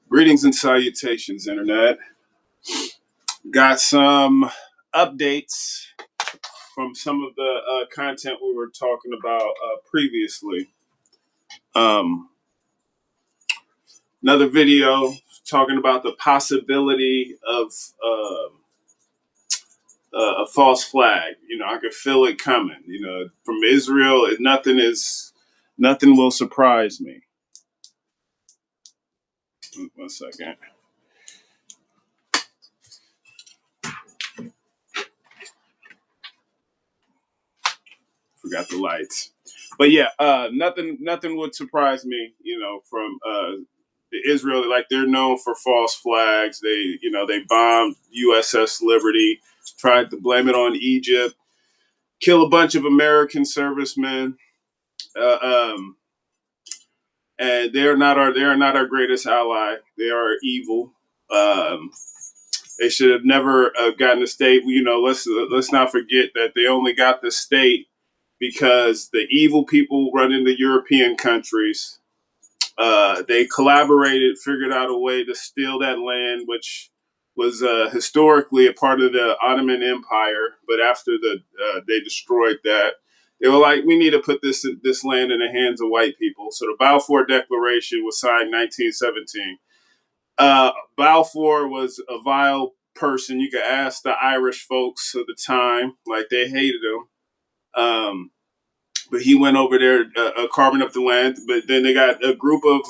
Greetings and salutations, Internet. Got some updates from some of the content we were talking about previously. Another video talking about the possibility of a false flag. I could feel it coming. From Israel, nothing will surprise me. 1 second. Forgot the lights. But yeah, nothing would surprise me, from Israel. Like, they're known for false flags. They bombed USS Liberty, tried to blame it on Egypt, kill a bunch of American servicemen, and they are not our greatest ally. They are evil. They should have never gotten a state. Let's not forget that they only got the state because the evil people running the European countries, they collaborated, figured out a way to steal that land, which was historically a part of the Ottoman Empire. But after they destroyed that, they were like, we need to put this land in the hands of white people. So the Balfour Declaration was signed 1917. Balfour was a vile person. You could ask the Irish folks of the time, like, they hated him. But he went over there carving up the land. But then they got a group of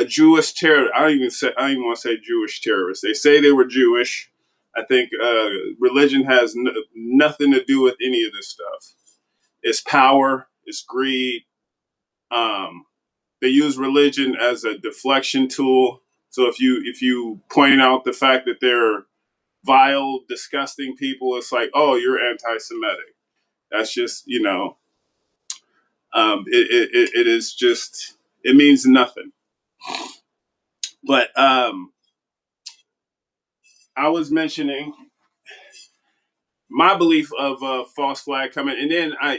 Jewish terrorists. I don't even want to say Jewish terrorists. They say they were Jewish. I think religion has nothing to do with any of this stuff. It's power. It's greed. They use religion as a deflection tool. So if you point out the fact that they're vile, disgusting people, it's like, oh, you're anti-Semitic. That's just, it is just, it means nothing. But I was mentioning my belief of false flag coming, and then I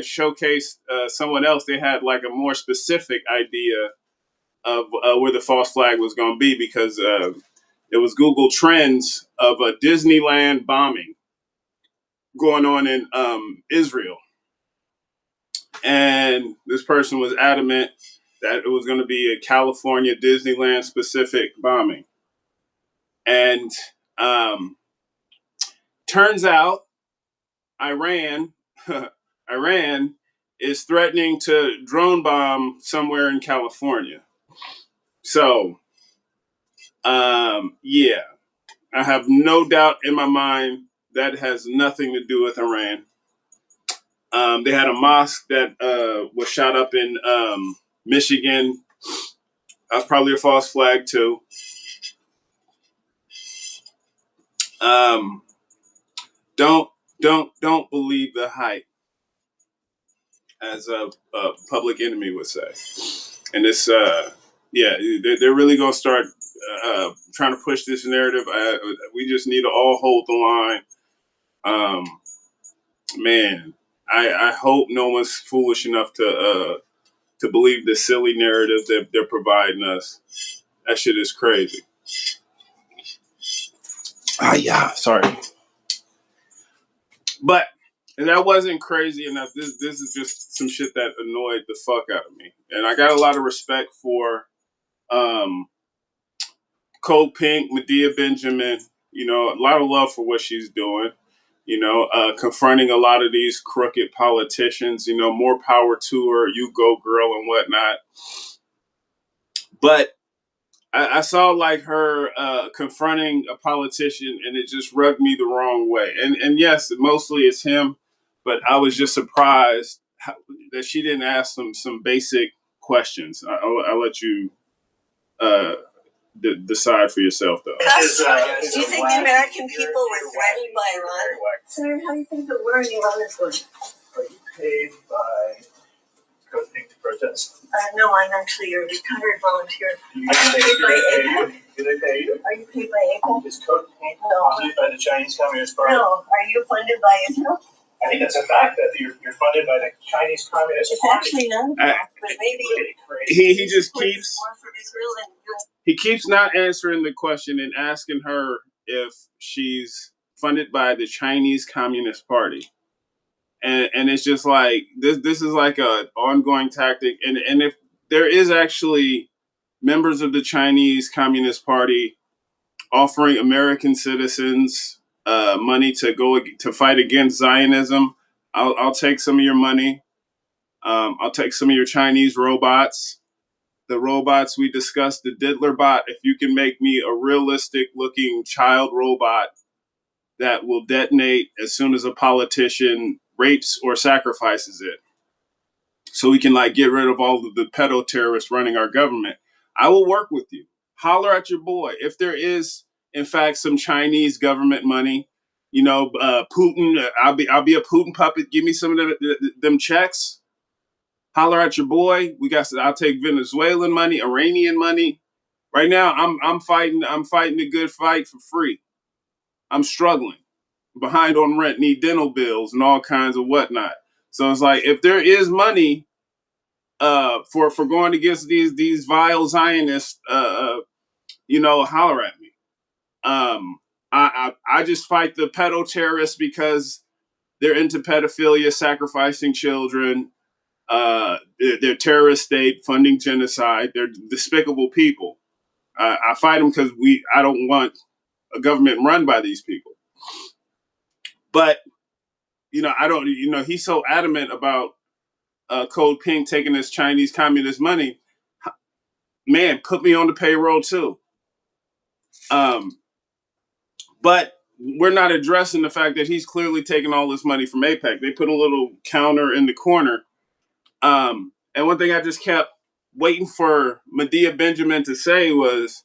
showcased someone else. They had like a more specific idea of where the false flag was going to be, because it was Google Trends of a Disneyland bombing going on in Israel. And this person was adamant that it was going to be a California Disneyland specific bombing. And turns out Iran is threatening to drone bomb somewhere in California. So, yeah, I have no doubt in my mind that has nothing to do with Iran. They had a mosque that was shot up in Michigan. That's probably a false flag too. Don't believe the hype, as a Public Enemy would say. And this, they're really gonna start trying to push this narrative. We just need to all hold the line. Man, I hope no one's foolish enough to believe the silly narrative that they're providing us. That shit is crazy. Sorry. But that wasn't crazy enough. This is just some shit that annoyed the fuck out of me. And I got a lot of respect for Cole Pink, Medea Benjamin, a lot of love for what she's doing, confronting a lot of these crooked politicians, more power to her, you go girl and whatnot. But I saw like her confronting a politician, and it just rubbed me the wrong way. And yes, mostly it's him, but I was just surprised that she didn't ask some basic questions. I'll let you decide for yourself, though. Do you think the American people were threatened by Iran? Senator, how do you think the war in Iran is going? Are you paid by Code Pink to protest? No, I'm actually a retired volunteer. Are you paid by APEC? Do they pay you? Are you paid by APEC? Is Code Pink funded by the Chinese Communist Party? No. Are you funded by Israel? I think it's a fact that you're funded by the Chinese Communist It's Party. actually not a fact, but maybe he just keeps more for Israel than He keeps not answering the question and asking her if she's funded by the Chinese Communist Party. And it's just like this is like a ongoing tactic. And if there is actually members of the Chinese Communist Party offering American citizens money to go to fight against Zionism, I'll take some of your money. I'll take some of your Chinese robots. The robots we discussed, the Diddler bot. If you can make me a realistic looking child robot that will detonate as soon as a politician rapes or sacrifices it, so we can like get rid of all of the pedo terrorists running our government, I will work with you. Holler at your boy. If there is, in fact, some Chinese government money, Putin, I'll be a Putin puppet. Give me some of them checks. Holler at your boy. I'll take Venezuelan money, Iranian money. Right now, I'm fighting a good fight for free. I'm struggling, behind on rent, need dental bills and all kinds of whatnot. So it's like if there is money for going against these vile Zionists, holler at me. I just fight the pedo terrorists because they're into pedophilia, sacrificing children. They're terrorist state funding genocide. They're despicable people. I fight them because I don't want a government run by these people. But I don't. He's so adamant about Code Pink taking this Chinese communist money. Man, put me on the payroll too. But we're not addressing the fact that he's clearly taking all this money from APEC. They put a little counter in the corner. And one thing I just kept waiting for Medea Benjamin to say was,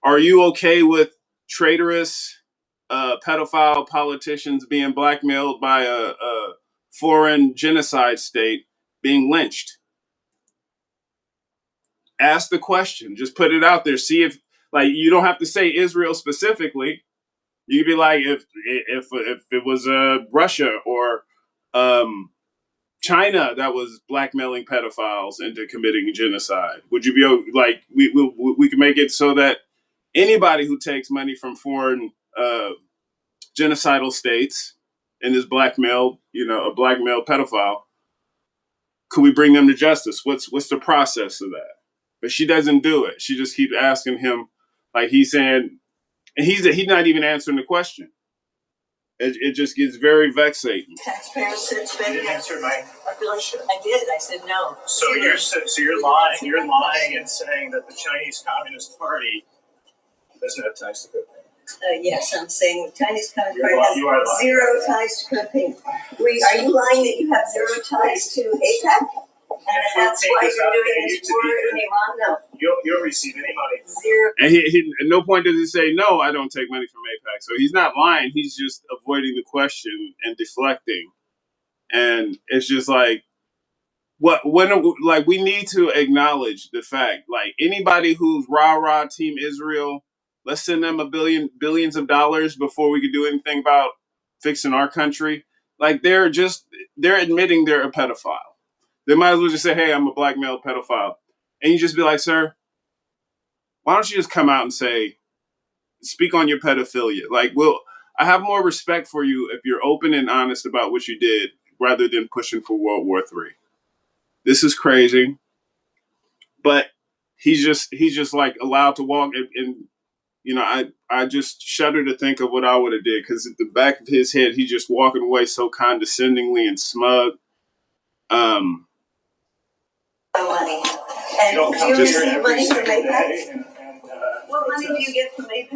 are you okay with traitorous pedophile politicians being blackmailed by a foreign genocide state being lynched? Ask the question. Just put it out there. See if, like, you don't have to say Israel specifically. You could be like, if it was Russia or China that was blackmailing pedophiles into committing genocide, would you be like, we can make it so that anybody who takes money from foreign genocidal states and is blackmailed, a blackmailed pedophile, could we bring them to justice? What's the process of that? But she doesn't do it. She just keeps asking him, like he's saying, and he's not even answering the question. It just gets very vexating. Taxpayers should spend. You didn't answer my question. I did. I said no. So you're lying. You're lying and saying that the Chinese Communist Party doesn't have ties to Code Pink. Yes, I'm saying the Chinese Communist Party has zero ties to Code Pink. Are you lying that you have zero ties to APEC? And that's why you're doing this war in Iran? No. You don't receive any money. Zero. And he at no point does he say, no, I don't take money from APEC. So he's not lying. He's just avoiding the question and deflecting. And it's just like, we need to acknowledge the fact, like anybody who's rah-rah team Israel, let's send them billions of dollars before we could do anything about fixing our country. Like they're admitting they're a pedophile. They might as well just say, hey, I'm a black male pedophile. And you just be like, sir, why don't you just come out and speak on your pedophilia? Like, I have more respect for you if you're open and honest about what you did rather than pushing for World War III. This is crazy. But he's just like allowed to walk. And I just shudder to think of what I would have did, because at the back of his head, he's just walking away so condescendingly and smug. Money. And do you receive money from APEC? What money do you get from APEC?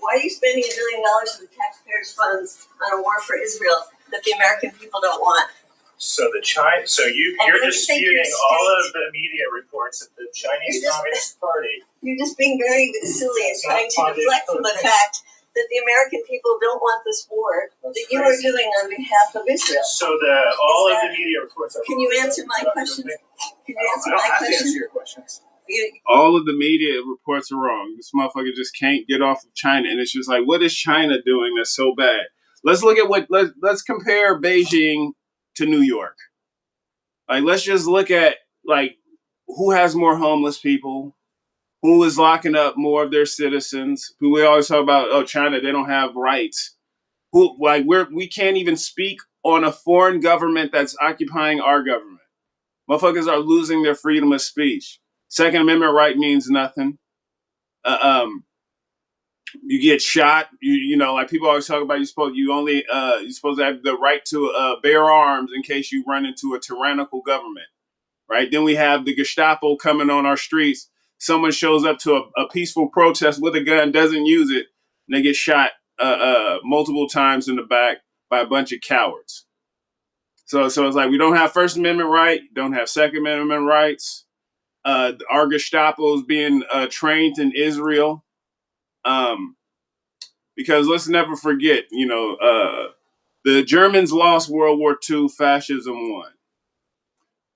Why are you spending $1 billion of the taxpayers' funds on a war for Israel that the American people don't want? So you're disputing all of the media reports that the Chinese Communist Party. You're just being very silly and trying to deflect from the fact that the American people don't want this war that you are doing on behalf of Israel. So all of the media reports are. Can you answer my questions? Can you answer my questions? I don't have to answer your questions. All of the media reports are wrong. This motherfucker just can't get off of China, and it's just like, what is China doing that's so bad? Let's look at let's compare Beijing to New York. Like, let's just look at like who has more homeless people, who is locking up more of their citizens, who we always talk about, oh, China, they don't have rights. Who, like, we can't even speak on a foreign government that's occupying our government. Motherfuckers are losing their freedom of speech. Second Amendment right means nothing. You get shot. You know, like people always talk about, you're supposed to have the right to bear arms in case you run into a tyrannical government, right? Then we have the Gestapo coming on our streets. Someone shows up to a peaceful protest with a gun, doesn't use it, and they get shot multiple times in the back by a bunch of cowards. So it's like we don't have First Amendment right, don't have Second Amendment rights. Our Gestapo is being trained in Israel. Because let's never forget, the Germans lost World War II, fascism won.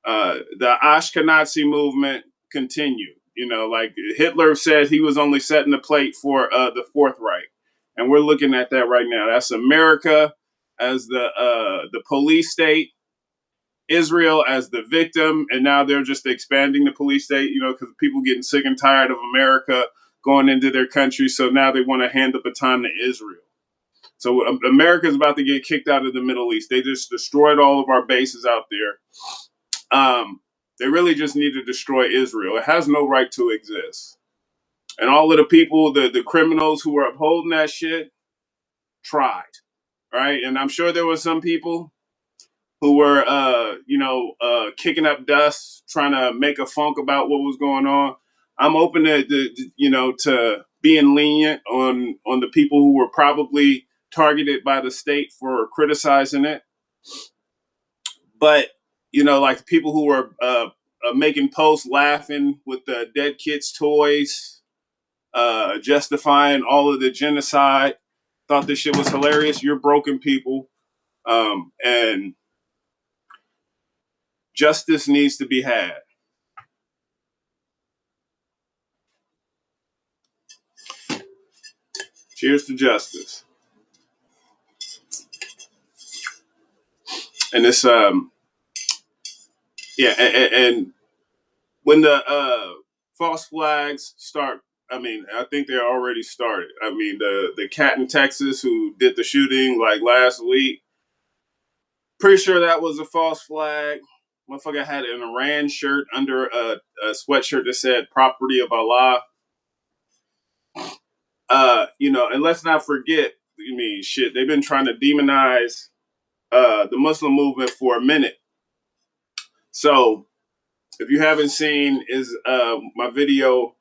The Ashkenazi movement continued. Like Hitler said, he was only setting the plate for the Fourth Reich, and we're looking at that right now. That's America as the police state, Israel as the victim, and now they're just expanding the police state. Because people getting sick and tired of America going into their country, so now they want to hand the baton to Israel. So America's about to get kicked out of the Middle East. They just destroyed all of our bases out there. They really just need to destroy Israel. It has no right to exist. And all of the people, the criminals who were upholding that shit, tried, right? And I'm sure there were some people who were, kicking up dust, trying to make a funk about what was going on. I'm open to being lenient on the people who were probably targeted by the state for criticizing it. But, like the people who were making posts laughing with the dead kids' toys, justifying all of the genocide, thought this shit was hilarious. You're broken people. And justice needs to be had. Cheers to justice. And this, and when the false flags start, I think they already started. The cat in Texas who did the shooting like last week, pretty sure that was a false flag. Motherfucker had an Iran shirt under a sweatshirt that said "Property of Allah." And let's not forget. They've been trying to demonize the Muslim movement for a minute. So, if you haven't seen, my video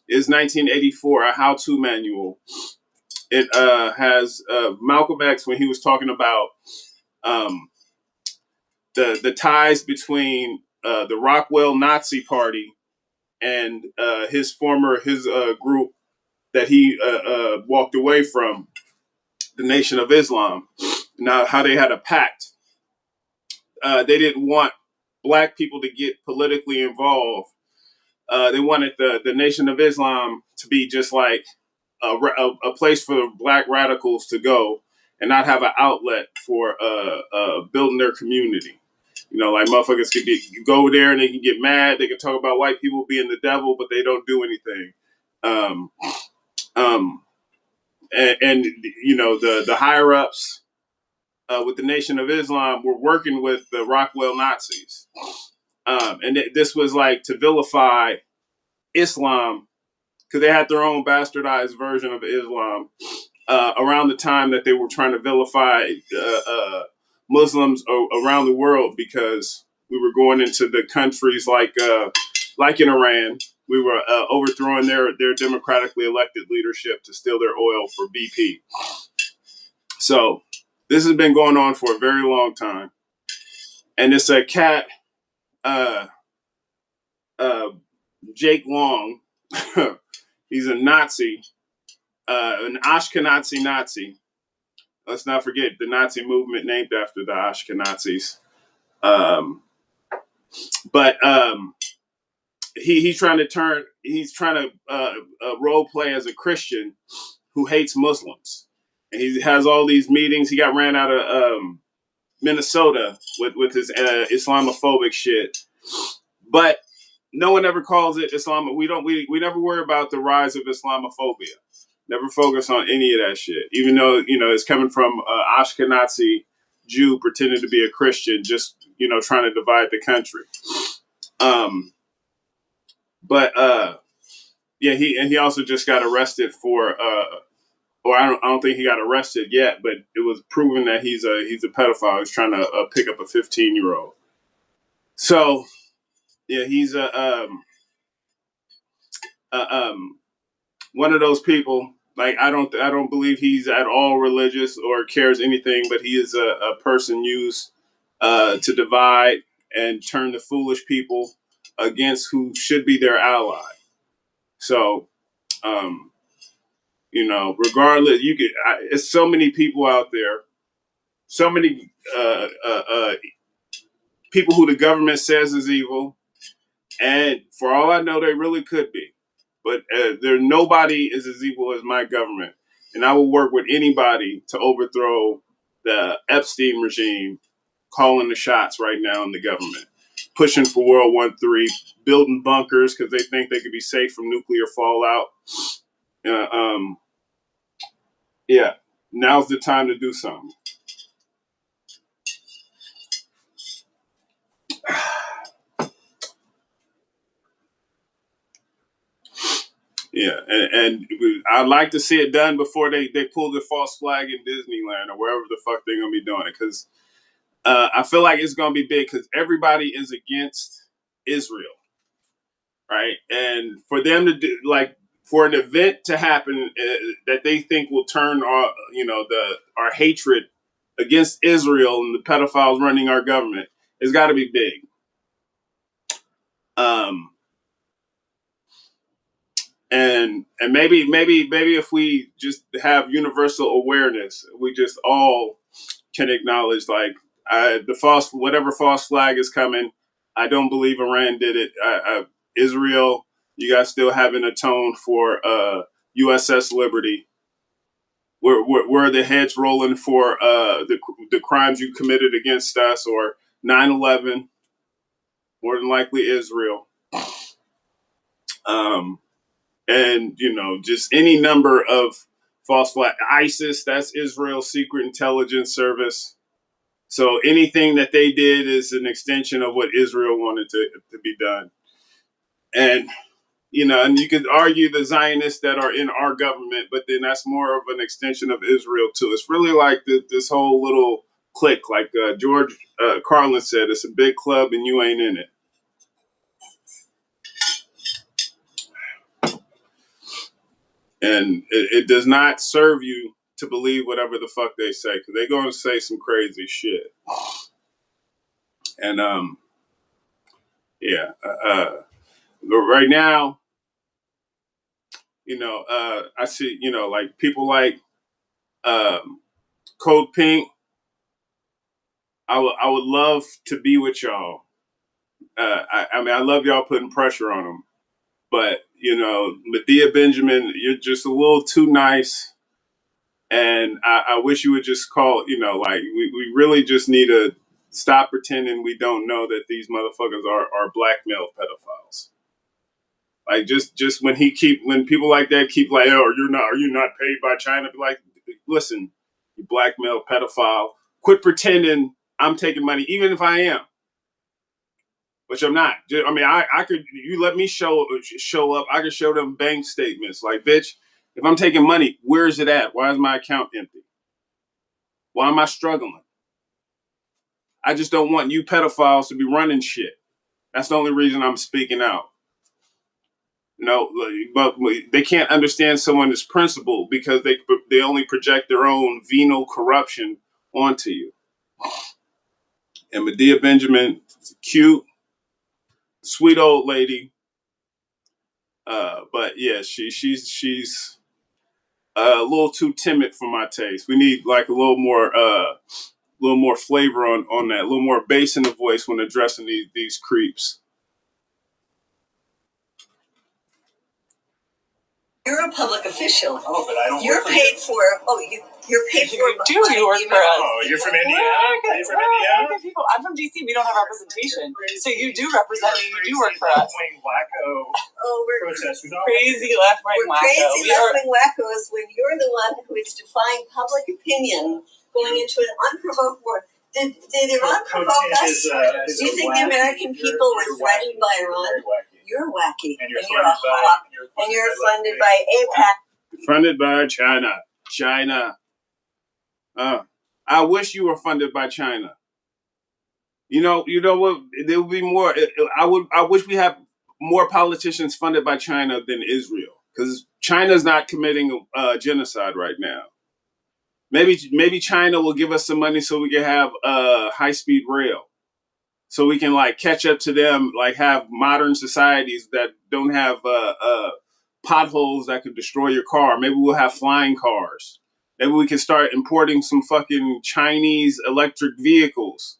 is 1984, a how-to manual. It has Malcolm X when he was talking about the ties between the Rockwell Nazi Party and his group that he walked away from, the Nation of Islam. Now, how they had a pact. They didn't want black people to get politically involved. They wanted the Nation of Islam to be just like a place for black radicals to go and not have an outlet for building their community. Like motherfuckers could go there and they can get mad. They can talk about white people being the devil, but they don't do anything. The higher ups with the Nation of Islam were working with the Rockwell Nazis. This was like to vilify Islam because they had their own bastardized version of Islam around the time that they were trying to vilify Muslims around the world, because we were going into the countries like in Iran. We were overthrowing their democratically elected leadership to steal their oil for BP. So this has been going on for a very long time. And it's a cat, Jake Long. He's a Nazi, an Ashkenazi Nazi. Let's not forget the Nazi movement named after the Ashkenazis. He's trying to role play as a Christian who hates Muslims. And he has all these meetings. He got ran out of Minnesota with his Islamophobic shit. But no one ever calls it Islam. We never worry about the rise of Islamophobia. Never focus on any of that shit. Even though, it's coming from Ashkenazi Jew pretending to be a Christian, just, trying to divide the country. But yeah, he also just got arrested for or I don't think he got arrested yet, but it was proven that he's a pedophile. He's trying to pick up a 15-year-old. So yeah, he's one of those people. Like I don't believe he's at all religious or cares anything, but he is a person used to divide and turn the foolish people against who should be their ally. So, regardless, it's so many people out there, so many people who the government says is evil, and for all I know, they really could be. But nobody is as evil as my government, and I will work with anybody to overthrow the Epstein regime, calling the shots right now in the government, pushing for World War III, building bunkers because they think they could be safe from nuclear fallout. Yeah, now's the time to do something. Yeah, and I'd like to see it done before they pull the false flag in Disneyland or wherever the fuck they're gonna be doing it, because I feel like it's gonna be big because everybody is against Israel, right? And for them to do for an event to happen that they think will turn our hatred against Israel and the pedophiles running our government, it's got to be big. And maybe if we just have universal awareness, we just all can acknowledge whatever false flag is coming. I don't believe Iran did it. Israel, you guys still haven't atoned for USS Liberty. Where the heads rolling for the crimes you committed against us, or 9/11, more than likely Israel. And just any number of false flag. ISIS, that's Israel's secret intelligence service. So anything that they did is an extension of what Israel wanted to be done. And and you could argue the Zionists that are in our government, but then that's more of an extension of Israel too. It's really like this whole little clique, like George Carlin said, it's a big club and you ain't in it. And it does not serve you to believe whatever the fuck they say, because they're going to say some crazy shit. And but right now, I see, like people like Code Pink. I would love to be with y'all. I love y'all putting pressure on them, but Medea Benjamin, you're just a little too nice. And I wish you would just call, we really just need to stop pretending we don't know that these motherfuckers are blackmail pedophiles. Like just when people like that keep like, oh, are you not paid by China? Be like, listen, you blackmail pedophile, quit pretending I'm taking money, even if I am, which I'm not. I could, you let me show up, I could show them bank statements. Like, bitch, if I'm taking money, where is it at? Why is my account empty? Why am I struggling? I just don't want you pedophiles to be running shit. That's the only reason I'm speaking out. No, but they can't understand someone's principle because they only project their own venal corruption onto you. And Medea Benjamin, cute, sweet old lady, but yeah, she's a little too timid for my taste. We need like a little more flavor on that, a little more bass in the voice when addressing these creeps. You're a public official. Oh, but I don't. You're paid for. Oh, you. You're paid for. You do. You work for us. Oh, you're from Indiana? Are you from Indiana? People. I'm from DC. We don't have representation. So you do represent me. You do work for us. Wacko. Oh, we're crazy left-wing wacko. Crazy left-wing wackos when you're the one who is defying public opinion, going into an unprovoked war. Did Iran provoke us? Do you think the American people were threatened by Iran? You're wacky, and you're a hawk, and you're funded by AIPAC. Funded by China. I wish you were funded by China. You know what? There would be more. I wish we had more politicians funded by China than Israel, because China's not committing genocide right now. Maybe China will give us some money so we can have high-speed rail, so we can like catch up to them, like have modern societies that don't have potholes that could destroy your car. Maybe we'll have flying cars. Maybe we can start importing some fucking Chinese electric vehicles,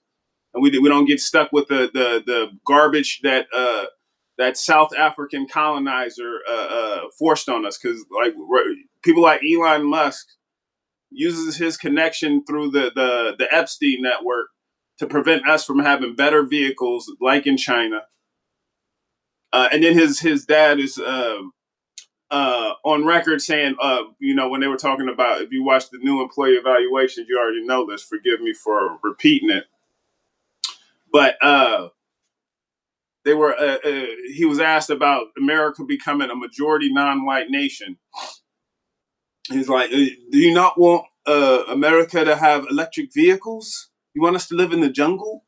and we don't get stuck with the garbage that that South African colonizer forced on us. Because like people like Elon Musk uses his connection through the Epstein network to prevent us from having better vehicles like in China. And then his dad is on record saying, when they were talking about, if you watch the new employee evaluations, you already know this. Forgive me for repeating it. But he was asked about America becoming a majority non-white nation. He's like, do you not want America to have electric vehicles? You want us to live in the jungle?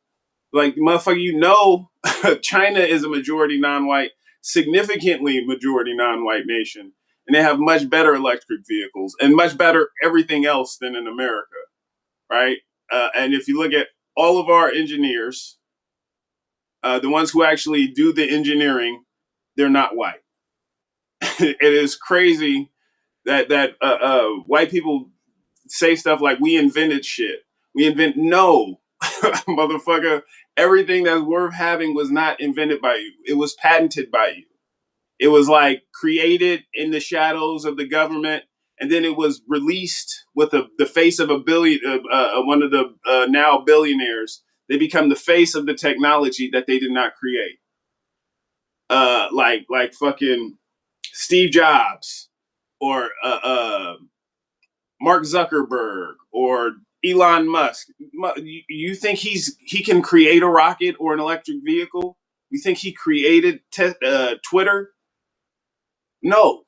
Like, motherfucker, China is a majority non-white, significantly majority non-white nation. And they have much better electric vehicles and much better everything else than in America, right? And if you look at all of our engineers, the ones who actually do the engineering, they're not white. It is crazy that white people say stuff like, we invented shit. No, motherfucker, everything that's worth having was not invented by you. It was patented by you. It was like created in the shadows of the government, and then it was released with the face of one of the now billionaires. They become the face of the technology that they did not create. Like fucking Steve Jobs or Mark Zuckerberg or Elon Musk. You think he can create a rocket or an electric vehicle? You think he created Twitter? No.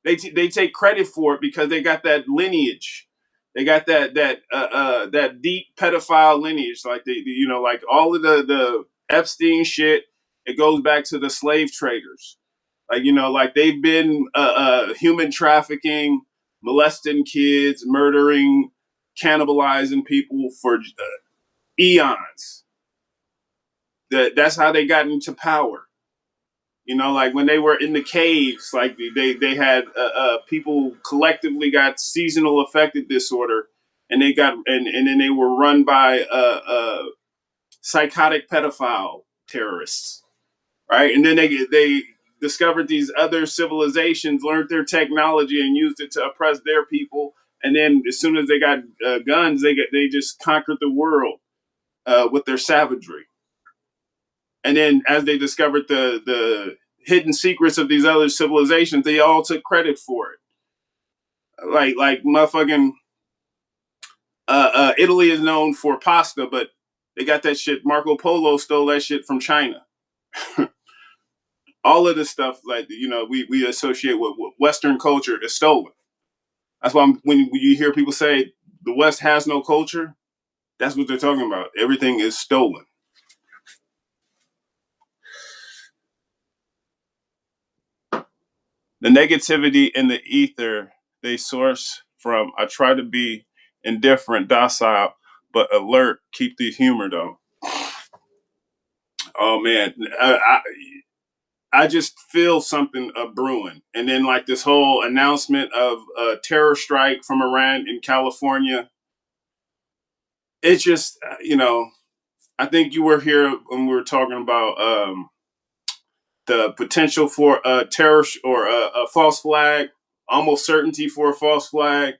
They take credit for it because they got that lineage. They got that deep pedophile lineage, like like all of the Epstein shit. It goes back to the slave traders, like they've been human trafficking, molesting kids, murdering, cannibalizing people for eons. That's how they got into power. Like when they were in the caves, like they had people collectively got seasonal affective disorder, and then they were run by psychotic pedophile terrorists, right? And then they discovered these other civilizations, learned their technology, and used it to oppress their people. And then as soon as they got guns, they just conquered the world with their savagery. And then as they discovered the hidden secrets of these other civilizations, they all took credit for it. Like motherfucking Italy is known for pasta, but they got that shit. Marco Polo stole that shit from China. All of this stuff, like we associate with Western culture, is stolen. That's why when you hear people say the West has no culture, that's what they're talking about. Everything is stolen. The negativity in the ether they source from, I try to be indifferent, docile, but alert. Keep the humor though. Oh man, I just feel something brewing. And then like this whole announcement of a terror strike from Iran in California. It's just, I think you were here when we were talking about the potential for a terror or a false flag, almost certainty for a false flag.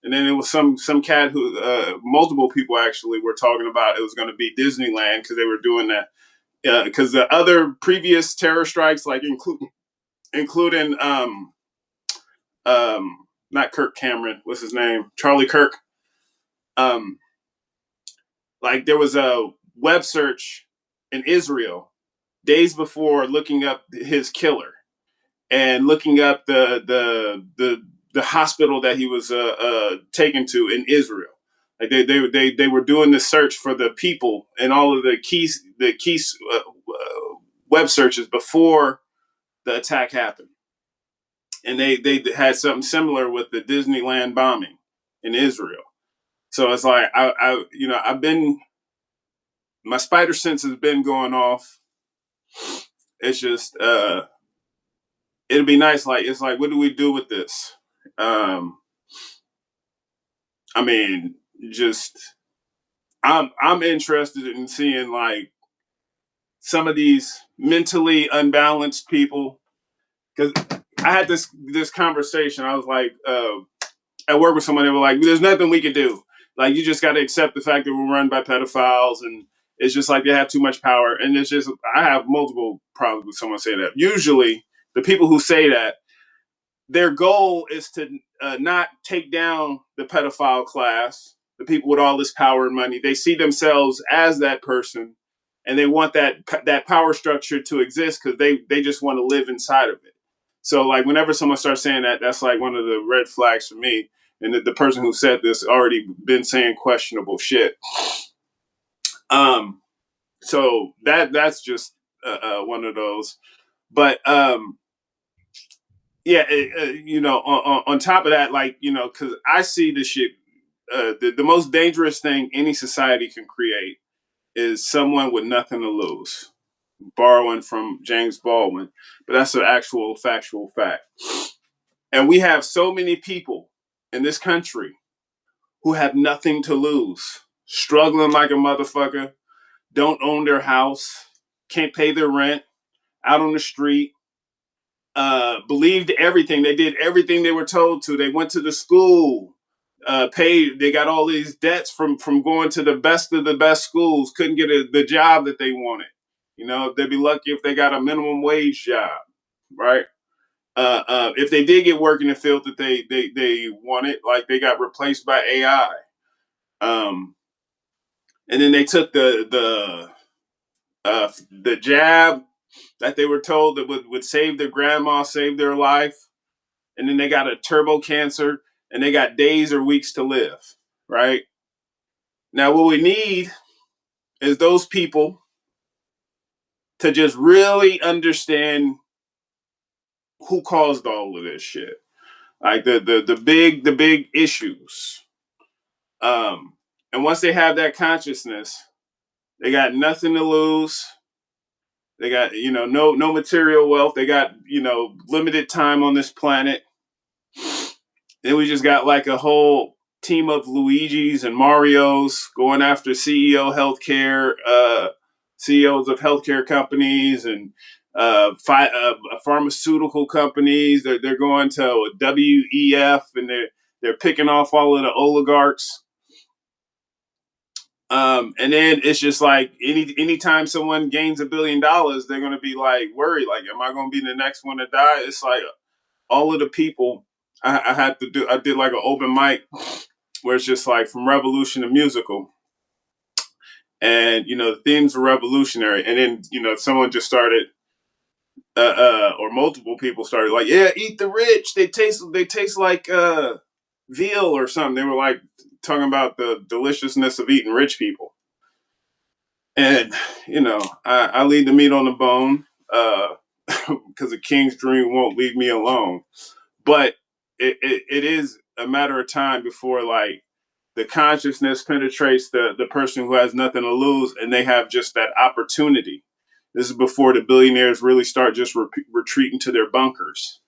And then it was some cat who multiple people actually were talking about it was going to be Disneyland because they were doing that because the other previous terror strikes, like including not Kirk Cameron, what's his name, Charlie Kirk. Like there was a web search in Israel days before looking up his killer and looking up the hospital that he was taken to in Israel. Like they were doing the search for the people and all of the key web searches before the attack happened. And they had something similar with the Disneyland bombing in Israel. So it's like I've been, my spider sense has been going off. It's just it'd be nice. Like it's like, what do we do with this? I mean, just I'm interested in seeing like some of these mentally unbalanced people because I had this conversation. I was like at work with someone. They were like, "There's nothing we can do. Like you just got to accept the fact that we're run by pedophiles and." It's just like they have too much power. And it's just, I have multiple problems with someone saying that. Usually, the people who say that, their goal is to not take down the pedophile class, the people with all this power and money. They see themselves as that person, and they want that power structure to exist because they just want to live inside of it. So, like, whenever someone starts saying that, that's like one of the red flags for me. And the person who said this already been saying questionable shit. So that's just one of those. But yeah, on top of that, like because I see this shit. The most dangerous thing any society can create is someone with nothing to lose. Borrowing from James Baldwin, but that's an actual factual fact. And we have so many people in this country who have nothing to lose, struggling like a motherfucker, don't own their house, can't pay their rent, out on the street, believed everything. They did everything they were told to. They went to the school, paid. They got all these debts from going to the best of the best schools. Couldn't get the job that they wanted. They'd be lucky if they got a minimum wage job, right? If they did get work in the field that they wanted, like they got replaced by AI. And then they took the jab that they were told that would save their grandma, save their life. And then they got a turbo cancer and they got days or weeks to live, right? Now, what we need is those people to just really understand who caused all of this shit. Like the big issues. And once they have that consciousness, they got nothing to lose. They got, no material wealth. They got, limited time on this planet. Then we just got like a whole team of Luigis and Marios going after CEOs of healthcare companies and pharmaceutical companies. They're going to WEF and they're picking off all of the oligarchs. And then it's just like anytime someone gains $1 billion, they're going to be like worried, like, am I going to be the next one to die? It's like all of the people I did like an open mic where it's just like from revolution to musical. And, the themes were revolutionary. And then, someone just started, or multiple people started like, yeah, eat the rich. They taste like veal or something. They were like talking about the deliciousness of eating rich people. And, I leave the meat on the bone because a king's dream won't leave me alone. But it is a matter of time before like the consciousness penetrates the person who has nothing to lose and they have just that opportunity. This is before the billionaires really start just retreating to their bunkers.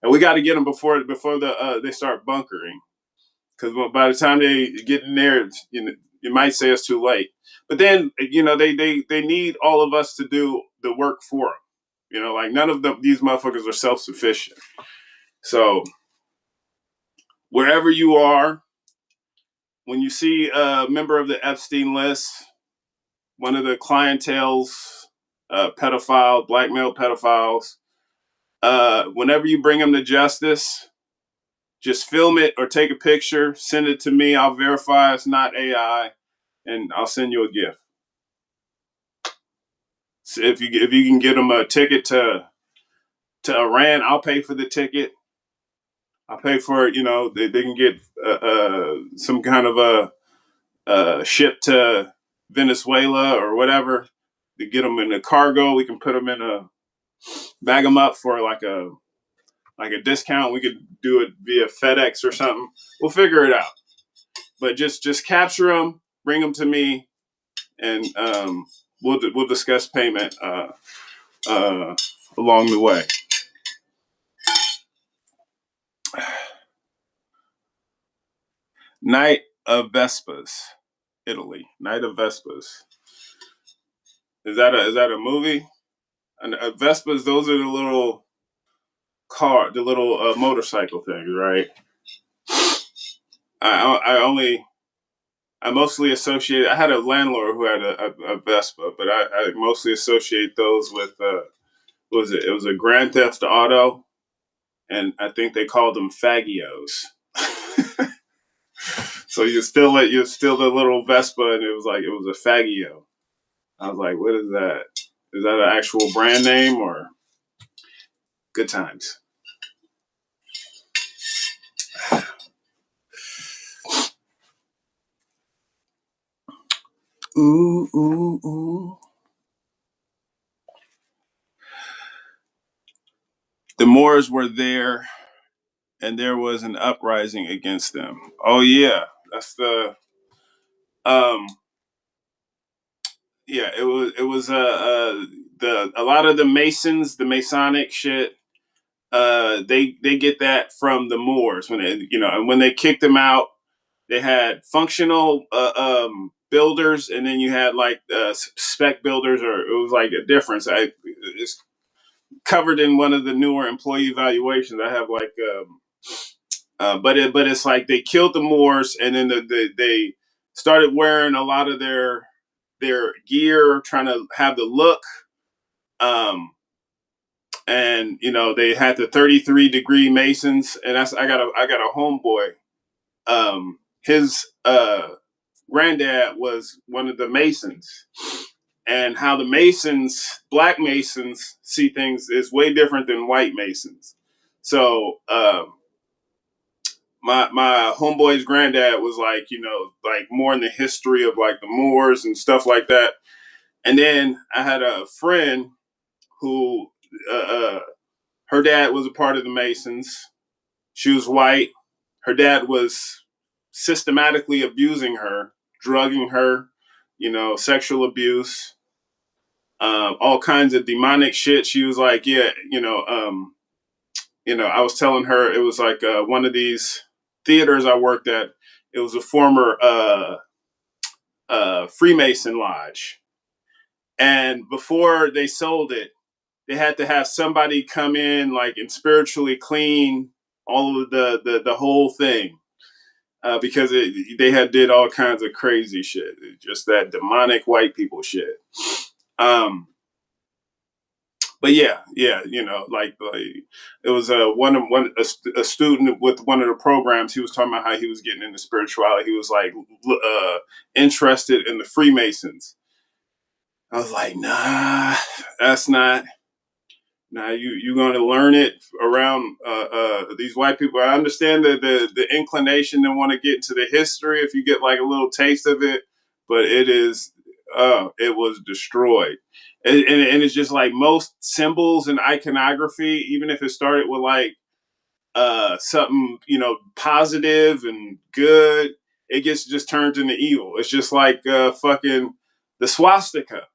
And we got to get them before they start bunkering. Because by the time they get in there, you might say it's too late. But then, they need all of us to do the work for them. Like none of these motherfuckers are self-sufficient. So wherever you are, when you see a member of the Epstein list, one of the clientele's pedophile, blackmail pedophiles, whenever you bring them to justice, just film it or take a picture, send it to me. I'll verify it's not AI, and I'll send you a gift. So if you can get them a ticket to Iran, I'll pay for the ticket. I'll pay for it. They can get some kind of a ship to Venezuela or whatever. To get them in the cargo, we can put them in bag them up for like a discount. We could do it via FedEx or something. We'll figure it out. But just capture them, bring them to me, and we'll discuss payment along the way. Night of Vespas, Italy. Night of Vespas. Is that a movie? And Vespas, those are the little motorcycle things, right? I mostly associate. I had a landlord who had a Vespa, but I mostly associate those with what was it? It was a Grand Theft Auto, and I think they called them fagios. So you steal the little Vespa, and it was a fagio. I was like, what is that? Is that an actual brand name or good times? Ooh, ooh, ooh. The Moors were there, and there was an uprising against them. Oh yeah, that's the yeah. It was a lot of the Masons, the Masonic shit. They get that from the Moors and when they kicked them out, they had functional builders, and then you had like spec builders, or it was like a difference. It's covered in one of the newer employee evaluations. I have like, but it's like they killed the Moors, and then they started wearing a lot of their gear, trying to have the look. And they had the 33-degree Masons, and I got a homeboy. His granddad was one of the Masons, and how the Masons, black Masons, see things is way different than white Masons. So my homeboy's granddad was like more in the history of like the Moors and stuff like that. And then I had a friend who her dad was a part of the Masons. She was white. Her dad was systematically abusing her, drugging her, sexual abuse, all kinds of demonic shit. She was like, yeah, I was telling her it was like one of these theaters I worked at. It was a former Freemason lodge. And before they sold it, they had to have somebody come in and spiritually clean all of the whole thing. Because they had did all kinds of crazy shit, just that demonic white people shit. But yeah, like it was a student with one of the programs. He was talking about how he was getting into spirituality. He was like interested in the Freemasons. I was like, nah, that's not. Now you're going to learn it around these white people. I understand the inclination to want to get into the history if you get like a little taste of it, but it was destroyed, and it's just like most symbols and iconography. Even if it started with like something positive and good, it gets just turned into evil. It's just like fucking the swastika.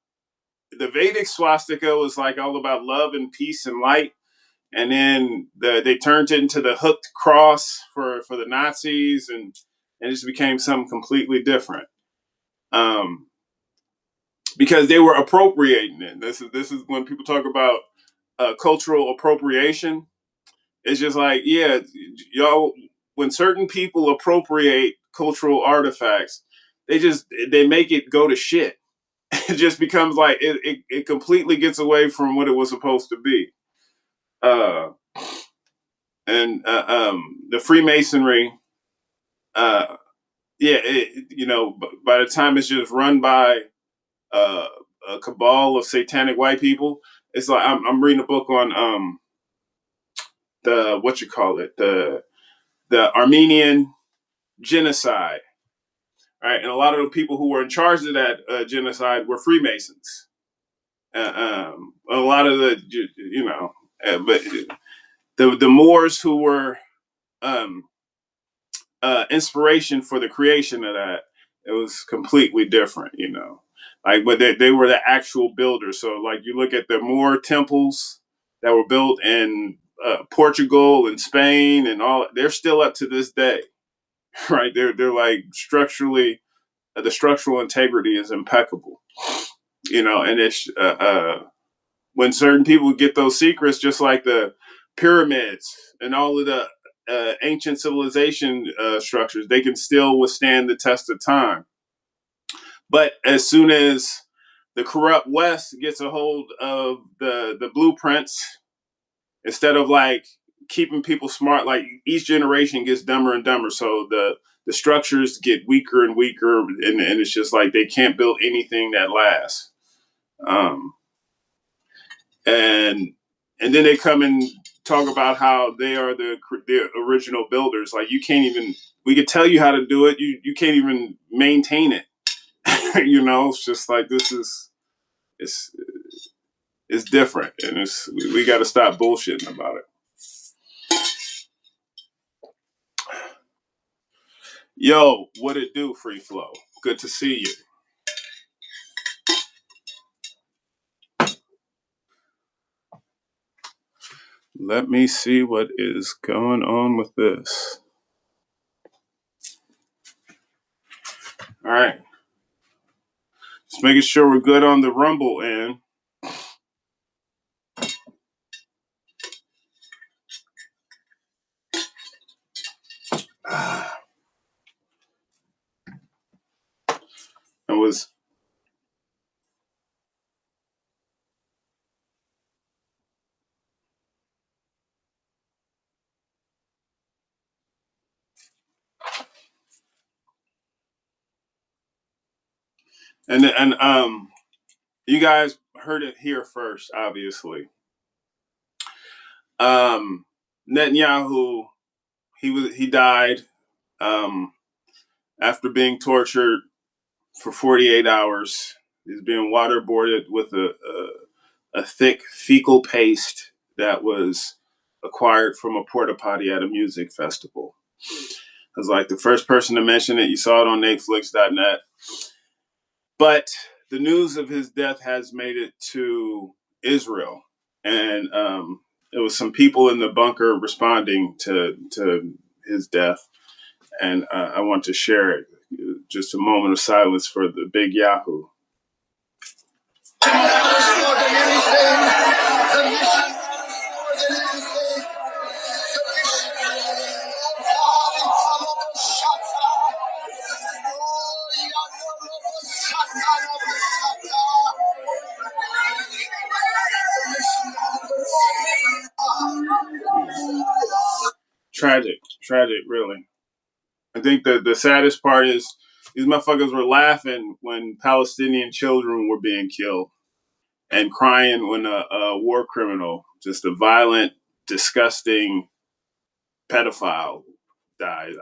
The Vedic swastika was like all about love and peace and light, and then they turned it into the hooked cross for the Nazis, and it just became something completely different. Because they were appropriating it. This is when people talk about cultural appropriation. It's just like, yeah, y'all. When certain people appropriate cultural artifacts, they make it go to shit. It just becomes like it completely gets away from what it was supposed to be. Uh, the Freemasonry, uh, yeah, by the time it's just run by uh, a cabal of satanic white people, it's like I'm reading a book on the what you call it the Armenian genocide, right? And a lot of the people who were in charge of that genocide were Freemasons. A lot of but the Moors who were um, inspiration for the creation of that, it was completely different, like, but they were the actual builders. So like you look at the Moor temples that were built in Portugal and Spain and all, they're still up to this day. Right? They're like structurally, the structural integrity is impeccable, and it's when certain people get those secrets, just like the pyramids and all of the ancient civilization structures, they can still withstand the test of time. But as soon as the corrupt West gets a hold of the blueprints, instead of like keeping people smart, like each generation gets dumber and dumber. So the structures get weaker and weaker, and it's just like they can't build anything that lasts. Um, and and then they come and talk about how they are the original builders. Like you can't even. We could tell you how to do it. You can't even maintain it. It's just like it's it's different, and we got to stop bullshitting about it. Yo, what it do, Free Flow? Good to see you. Let me see what is going on with this. All right. Just making sure we're good on the Rumble end. It was. And you guys heard it here first, obviously. Netanyahu, he died after being tortured for 48 hours. He's being waterboarded with a thick fecal paste that was acquired from a porta potty at a music festival. I was like the first person to mention it. You saw it on Netflix.net. But the news of his death has made it to Israel. And it was some people in the bunker responding to his death. And I want to share it. Just a moment of silence for the big Yahoo. Tragic, really. I think the saddest part is these motherfuckers were laughing when Palestinian children were being killed and crying when a war criminal, just a violent, disgusting pedophile dies.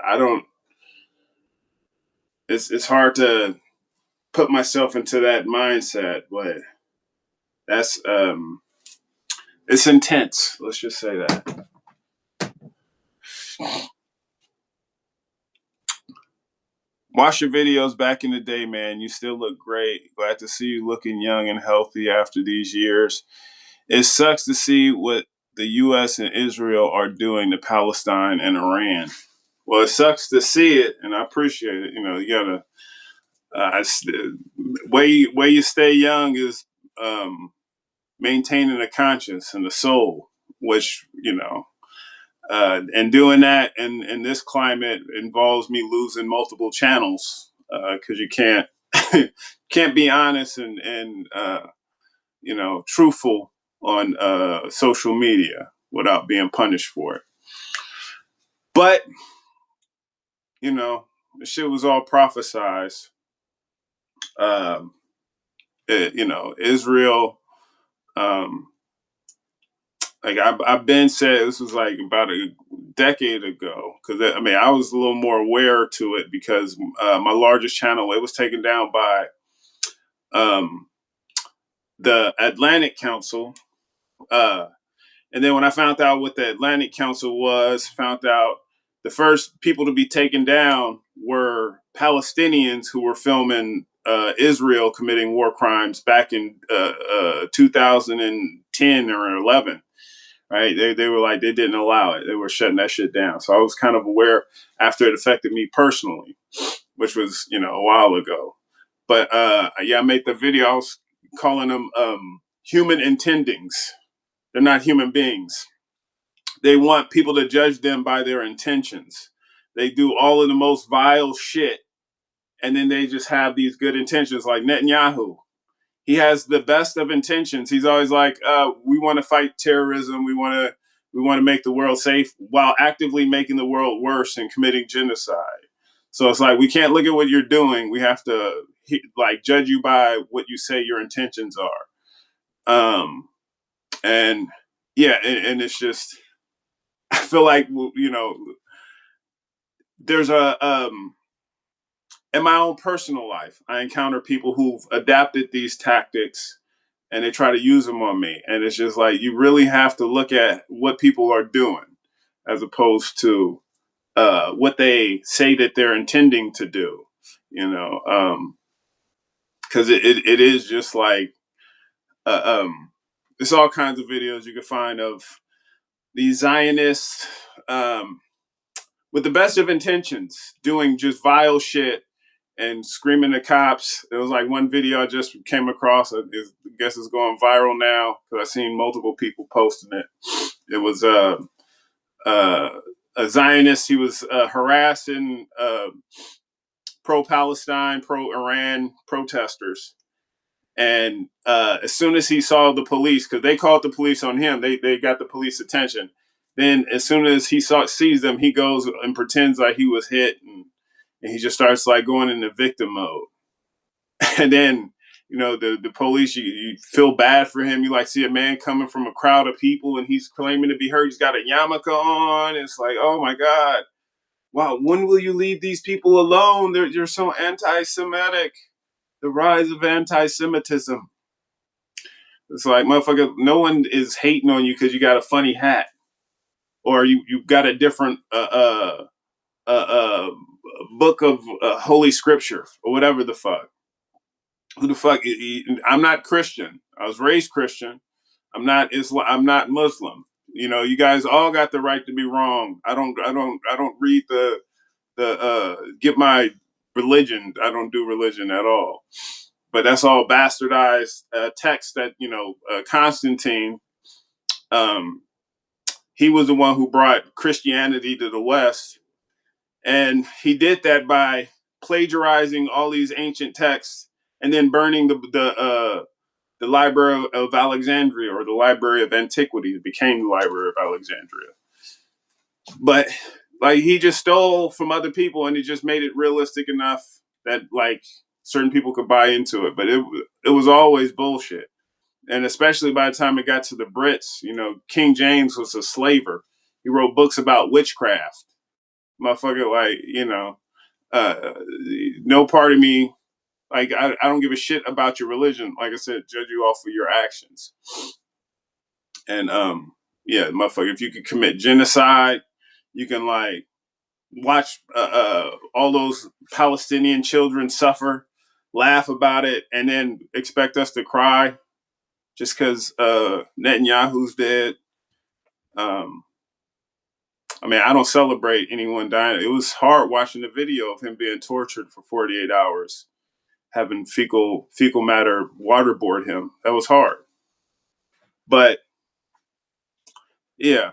It's hard to put myself into that mindset, but that's it's intense. Let's just say that. Watch your videos back in the day, man. You still look great. Glad to see you looking young and healthy after these years. It sucks to see what the U.S. and Israel are doing to Palestine and Iran. Well, it sucks to see it, and I appreciate it. You gotta way you stay young is maintaining a conscience and a soul, which And doing that in this climate involves me losing multiple channels because you can't can't be honest and truthful on social media without being punished for it. But the shit was all prophesized. Um, Israel. Um, like I've been said, this was like about a decade ago. Because I was a little more aware to it because my largest channel, it was taken down by um, the Atlantic Council. And then when I found out what the Atlantic Council was, found out the first people to be taken down were Palestinians who were filming Israel committing war crimes back in 2010 or 11. Right? They were like, they didn't allow it. They were shutting that shit down. So I was kind of aware after it affected me personally, which was, a while ago. But I made the video. I was calling them human intendings. They're not human beings. They want people to judge them by their intentions. They do all of the most vile shit, and then they just have these good intentions, like Netanyahu. He has the best of intentions. He's always like, "We want to fight terrorism. We want to make the world safe," while actively making the world worse and committing genocide. So it's like we can't look at what you're doing. We have to judge you by what you say your intentions are. And yeah, and it's just I feel like there's in my own personal life, I encounter people who've adapted these tactics and they try to use them on me. And it's just like you really have to look at what people are doing as opposed to what they say that they're intending to do, because it is just like there's all kinds of videos you can find of these Zionists with the best of intentions doing just vile shit and screaming at cops. It was like one video I just came across. I guess it's going viral now because I've seen multiple people posting it. It was a Zionist. He was harassing pro-Palestine, pro-Iran protesters. And as soon as he saw the police, because they called the police on him, they got the police attention. Then as soon as he sees them, he goes and pretends like he was hit, and he just starts like going into victim mode. And then the police, you feel bad for him. You like see a man coming from a crowd of people, and he's claiming to be hurt. He's got a yarmulke on. It's like, oh my god, wow! When will you leave these people alone? You're so anti-Semitic. The rise of anti-Semitism. It's like, motherfucker, no one is hating on you because you got a funny hat or you got a different book of holy scripture or whatever the fuck. Who the fuck? I'm not Christian. I was raised Christian. I'm not Islam. I'm not Muslim. You guys all got the right to be wrong. I don't read the get my religion. I don't do religion at all. But that's all bastardized text that Constantine. He was the one who brought Christianity to the West, and he did that by plagiarizing all these ancient texts and then burning the Library of Alexandria, or the Library of Antiquity. It became the Library of Alexandria. But like he just stole from other people, and he just made it realistic enough that like certain people could buy into it. But it was always bullshit. And especially by the time it got to the Brits, King James was a slaver. He wrote books about witchcraft. Motherfucker, no part of me, I don't give a shit about your religion. Like I said, judge you off of your actions. And yeah, motherfucker, if you can commit genocide, you can like watch all those Palestinian children suffer, laugh about it, and then expect us to cry just because Netanyahu's dead. I don't celebrate anyone dying. It was hard watching the video of him being tortured for 48 hours, having fecal matter waterboard him. That was hard. But yeah,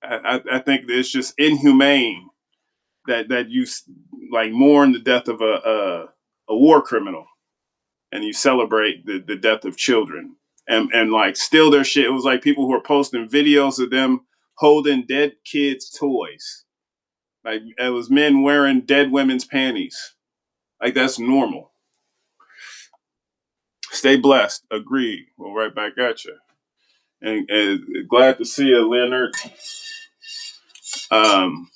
I think it's just inhumane that you like mourn the death of a war criminal and you celebrate the death of children and like steal their shit. It was like people who are posting videos of them holding dead kids' toys. Like it was men wearing dead women's panties. Like that's normal. Stay blessed. Agreed. Well, right back at you. And glad to see you, Leonard. Um,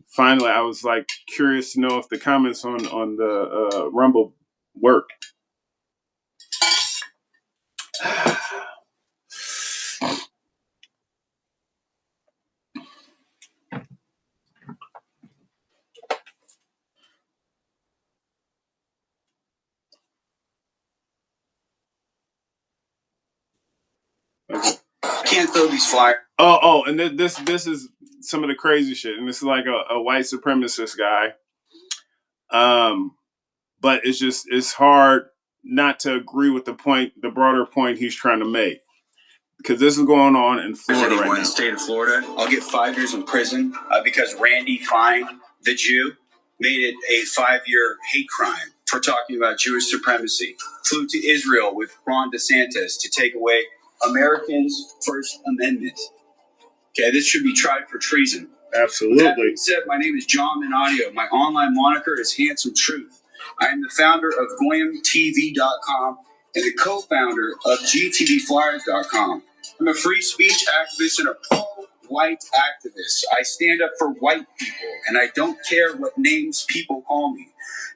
Finally, I was like curious to know if the comments on the Rumble work. Can't throw these flyers. And this is some of the crazy shit, and this is like a white supremacist guy. But it's hard not to agree with the broader point he's trying to make, because this is going on in Florida right now. In the state of Florida, I'll get 5 years in prison because Randy Fine, the Jew, made it a 5-year hate crime for talking about Jewish supremacy. Flew to Israel with Ron DeSantis to take away Americans' First Amendment. Okay, this should be tried for treason. Absolutely. That being said, my name is John Minadio. My online moniker is Handsome Truth. I am the founder of GoyamTV.com and the co-founder of GTVFlyers.com. I'm a free speech activist and a pro-white activist. I stand up for white people, and I don't care what names people call me.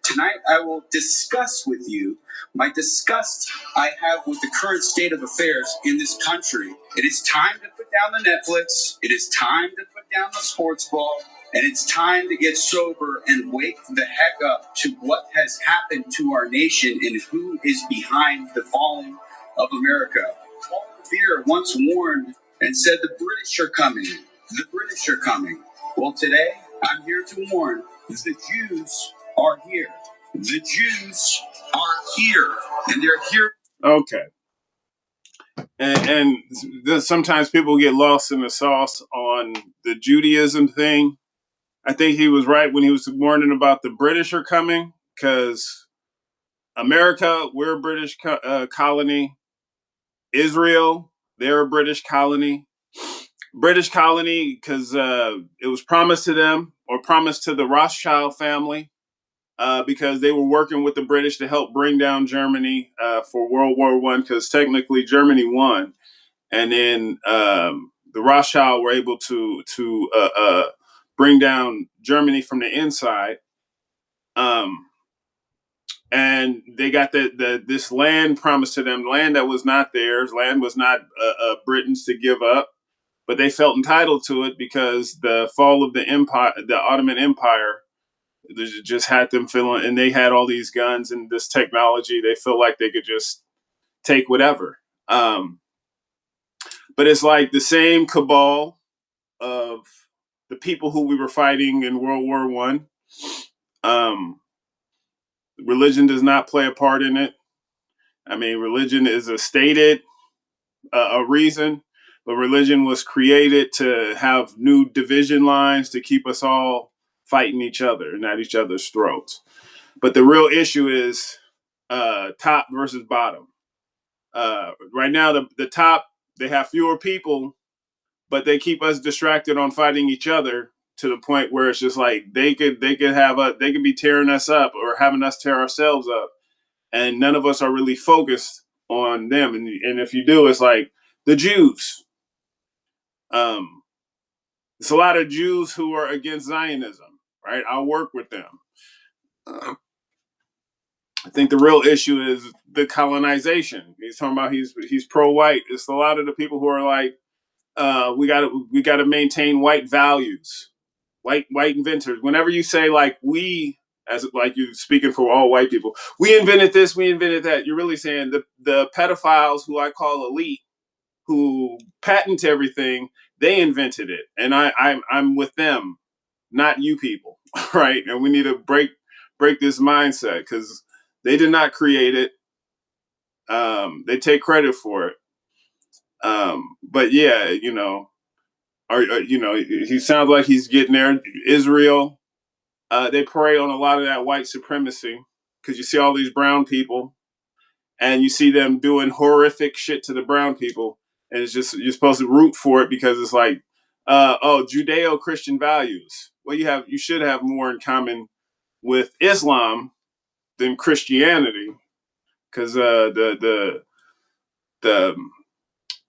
Tonight, I will discuss with you my disgust I have with the current state of affairs in this country. It is time to put down the Netflix. It is time to put down the sports ball. And it's time to get sober and wake the heck up to what has happened to our nation and who is behind the falling of America. Paul Revere once warned and said the British are coming. The British are coming. Well, today, I'm here to warn the Jews are here. The Jews are here. And they're here. Okay. And sometimes people get lost in the sauce on the Judaism thing. I think he was right when he was warning about the British are coming, because America, we're a British colony. Israel, they're a British colony. British colony because it was promised to them, or promised to the Rothschild family, because they were working with the British to help bring down Germany for World War I, because technically Germany won. And then the Rothschild were able to bring down Germany from the inside. And they got this land promised to them, land that was not theirs, land was not Britain's to give up, but they felt entitled to it because the fall of the empire, the Ottoman Empire, just had them feeling, and they had all these guns and this technology. They feel like they could just take whatever. But it's like the same cabal of the people who we were fighting in World War One. Religion does not play a part in it. I mean, religion is a stated a reason, but religion was created to have new division lines to keep us all fighting each other and at each other's throats. But the real issue is top versus bottom. Right now, the top, they have fewer people, but they keep us distracted on fighting each other to the point where it's just like they could be tearing us up or having us tear ourselves up, and none of us are really focused on them. And if you do, it's like the Jews. It's a lot of Jews who are against Zionism, right? I'll work with them. I think the real issue is the colonization. He's talking about he's pro-white. It's a lot of the people who are like, we got to maintain white values, white inventors. Whenever you say like we, as like you speaking for all white people, we invented this, we invented that, you're really saying the pedophiles who I call elite, who patent everything, they invented it, and I'm with them, not you people, right? And we need to break this mindset because they did not create it. They take credit for it. But yeah, he sounds like he's getting there. Israel, they prey on a lot of that white supremacy because you see all these brown people and you see them doing horrific shit to the brown people. And it's just, you're supposed to root for it because it's like, Judeo-Christian values. Well, you should have more in common with Islam than Christianity because the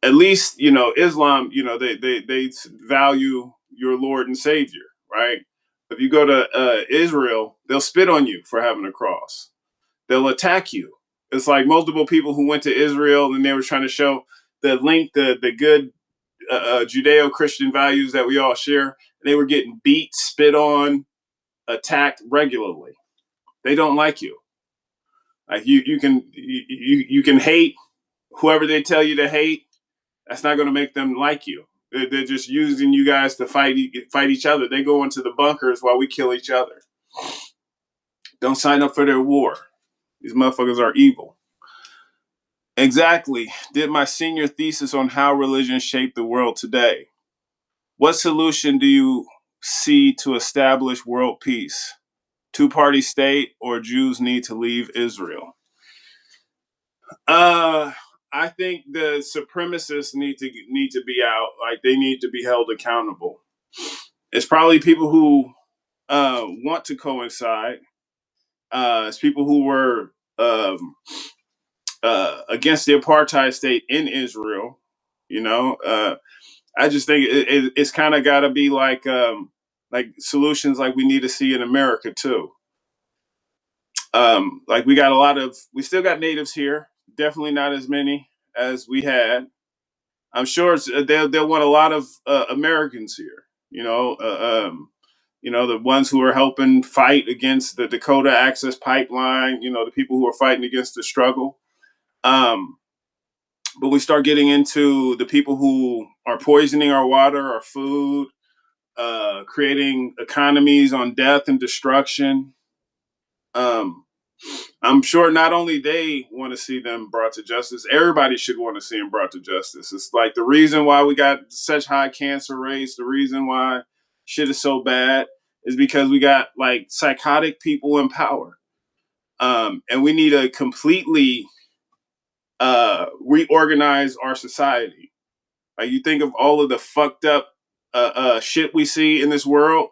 at least Islam, they value your Lord and Savior, right? If you go to Israel, they'll spit on you for having a cross. They'll attack you. It's like multiple people who went to Israel and they were trying to show the good Judeo-Christian values that we all share. And they were getting beat, spit on, attacked regularly. They don't like you. Like you can hate whoever they tell you to hate. That's not going to make them like you. They're just using you guys to fight each other. They go into the bunkers while we kill each other. Don't sign up for their war. These motherfuckers are evil. Exactly. Did my senior thesis on how religion shaped the world today. What solution do you see to establish world peace? Two-party state or Jews need to leave Israel? I think the supremacists need to be out. Like they need to be held accountable. It's probably people who want to coincide. It's people who were against the apartheid state in Israel. I just think it's kind of got to be like solutions like we need to see in America too. Like we still got natives here. Definitely not as many as we had. I'm sure they'll want a lot of Americans here. The ones who are helping fight against the Dakota Access Pipeline. The people who are fighting against the struggle. But we start getting into the people who are poisoning our water, our food, creating economies on death and destruction. I'm sure not only they want to see them brought to justice, everybody should want to see them brought to justice. It's like the reason why we got such high cancer rates, the reason why shit is so bad is because we got like psychotic people in power. And we need to completely reorganize our society. Like you think of all of the fucked up shit we see in this world,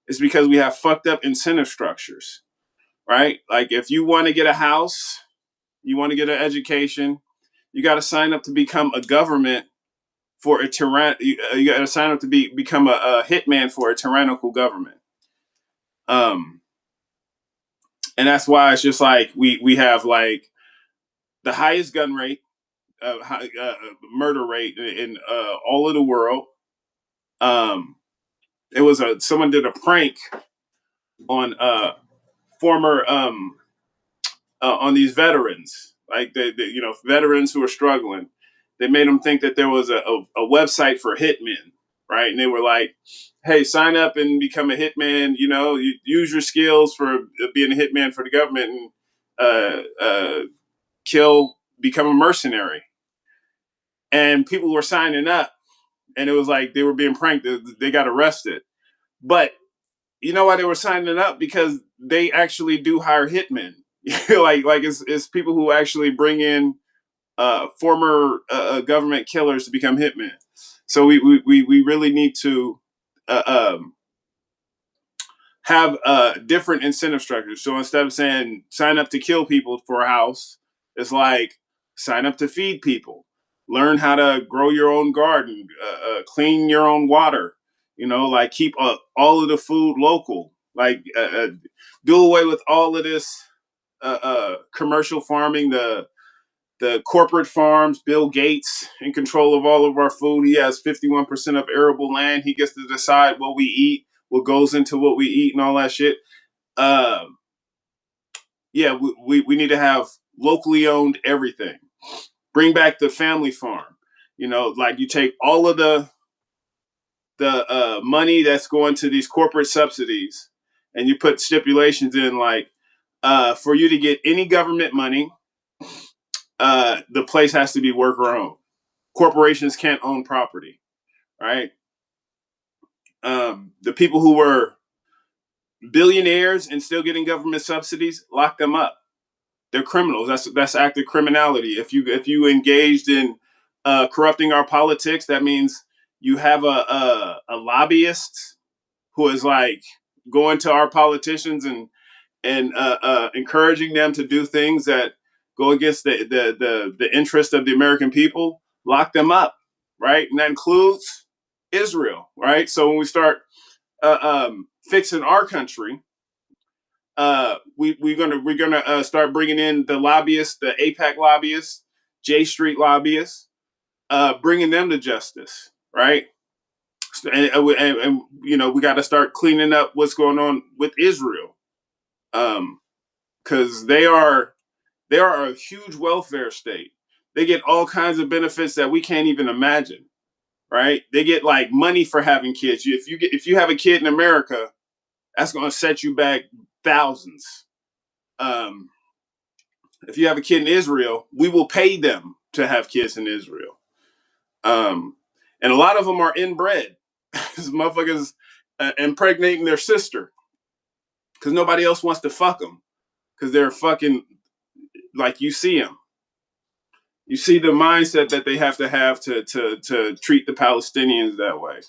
it's because we have fucked up incentive structures. Right? Like if you want to get a house, you want to get an education, you got to sign up to become a government for a you got to sign up to become a hitman for a tyrannical government. And that's why it's just like we have like the highest gun rate, murder rate in all of the world. It was someone did a prank on former on these veterans, like veterans who are struggling. They made them think that there was a website for hitmen, right? And they were like, "Hey, sign up and become a hitman. You use your skills for being a hitman for the government and become a mercenary." And people were signing up, and it was like they were being pranked. They got arrested, but you know why they were signing up? Because they actually do hire hitmen. like it's people who actually bring in former government killers to become hitmen. So we really need to have different incentive structures. So instead of saying sign up to kill people for a house, it's like sign up to feed people, learn how to grow your own garden, clean your own water. Like keep all of the food local. Like do away with all of this commercial farming, the corporate farms. Bill Gates in control of all of our food. He has 51% of arable land. He gets to decide what we eat, what goes into what we eat, and all that shit. Yeah, we need to have locally owned everything. Bring back the family farm. Like you take all of the money that's going to these corporate subsidies, and you put stipulations in like for you to get any government money, the place has to be worker owned. Corporations can't own property, right? The people who were billionaires and still getting government subsidies, lock them up. They're criminals. That's active criminality. If you engaged in corrupting our politics, that means you have a lobbyist who is like going to our politicians and encouraging them to do things that go against the interest of the American people. Lock them up, right? And that includes Israel, right? So when we start fixing our country, we're gonna start bringing in the lobbyists, the APAC lobbyists, J Street lobbyists, bringing them to justice, right? And you know, we got to start cleaning up what's going on with Israel, because they are a huge welfare state. They get all kinds of benefits that we can't even imagine, right? They get like money for having kids. If you have a kid in America, that's going to set you back thousands. Um, if you have a kid in Israel, we will pay them to have kids in Israel. And a lot of them are inbred. These motherfuckers impregnating their sister because nobody else wants to fuck them because they're fucking like you see them. You see the mindset that they have to treat the Palestinians that way.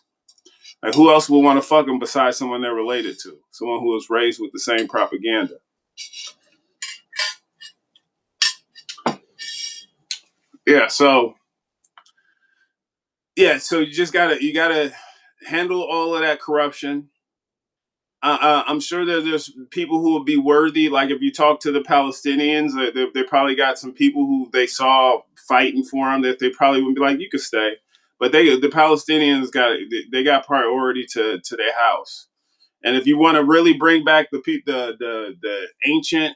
Like, who else will want to fuck them besides someone they're related to? Someone who was raised with the same propaganda. Yeah, so you just gotta handle all of that corruption. I'm sure that there's people who will be worthy. Like if you talk to the Palestinians, they probably got some people who they saw fighting for them that they probably would be like, you could stay. But the Palestinians got priority to their house. And if you want to really bring back the ancient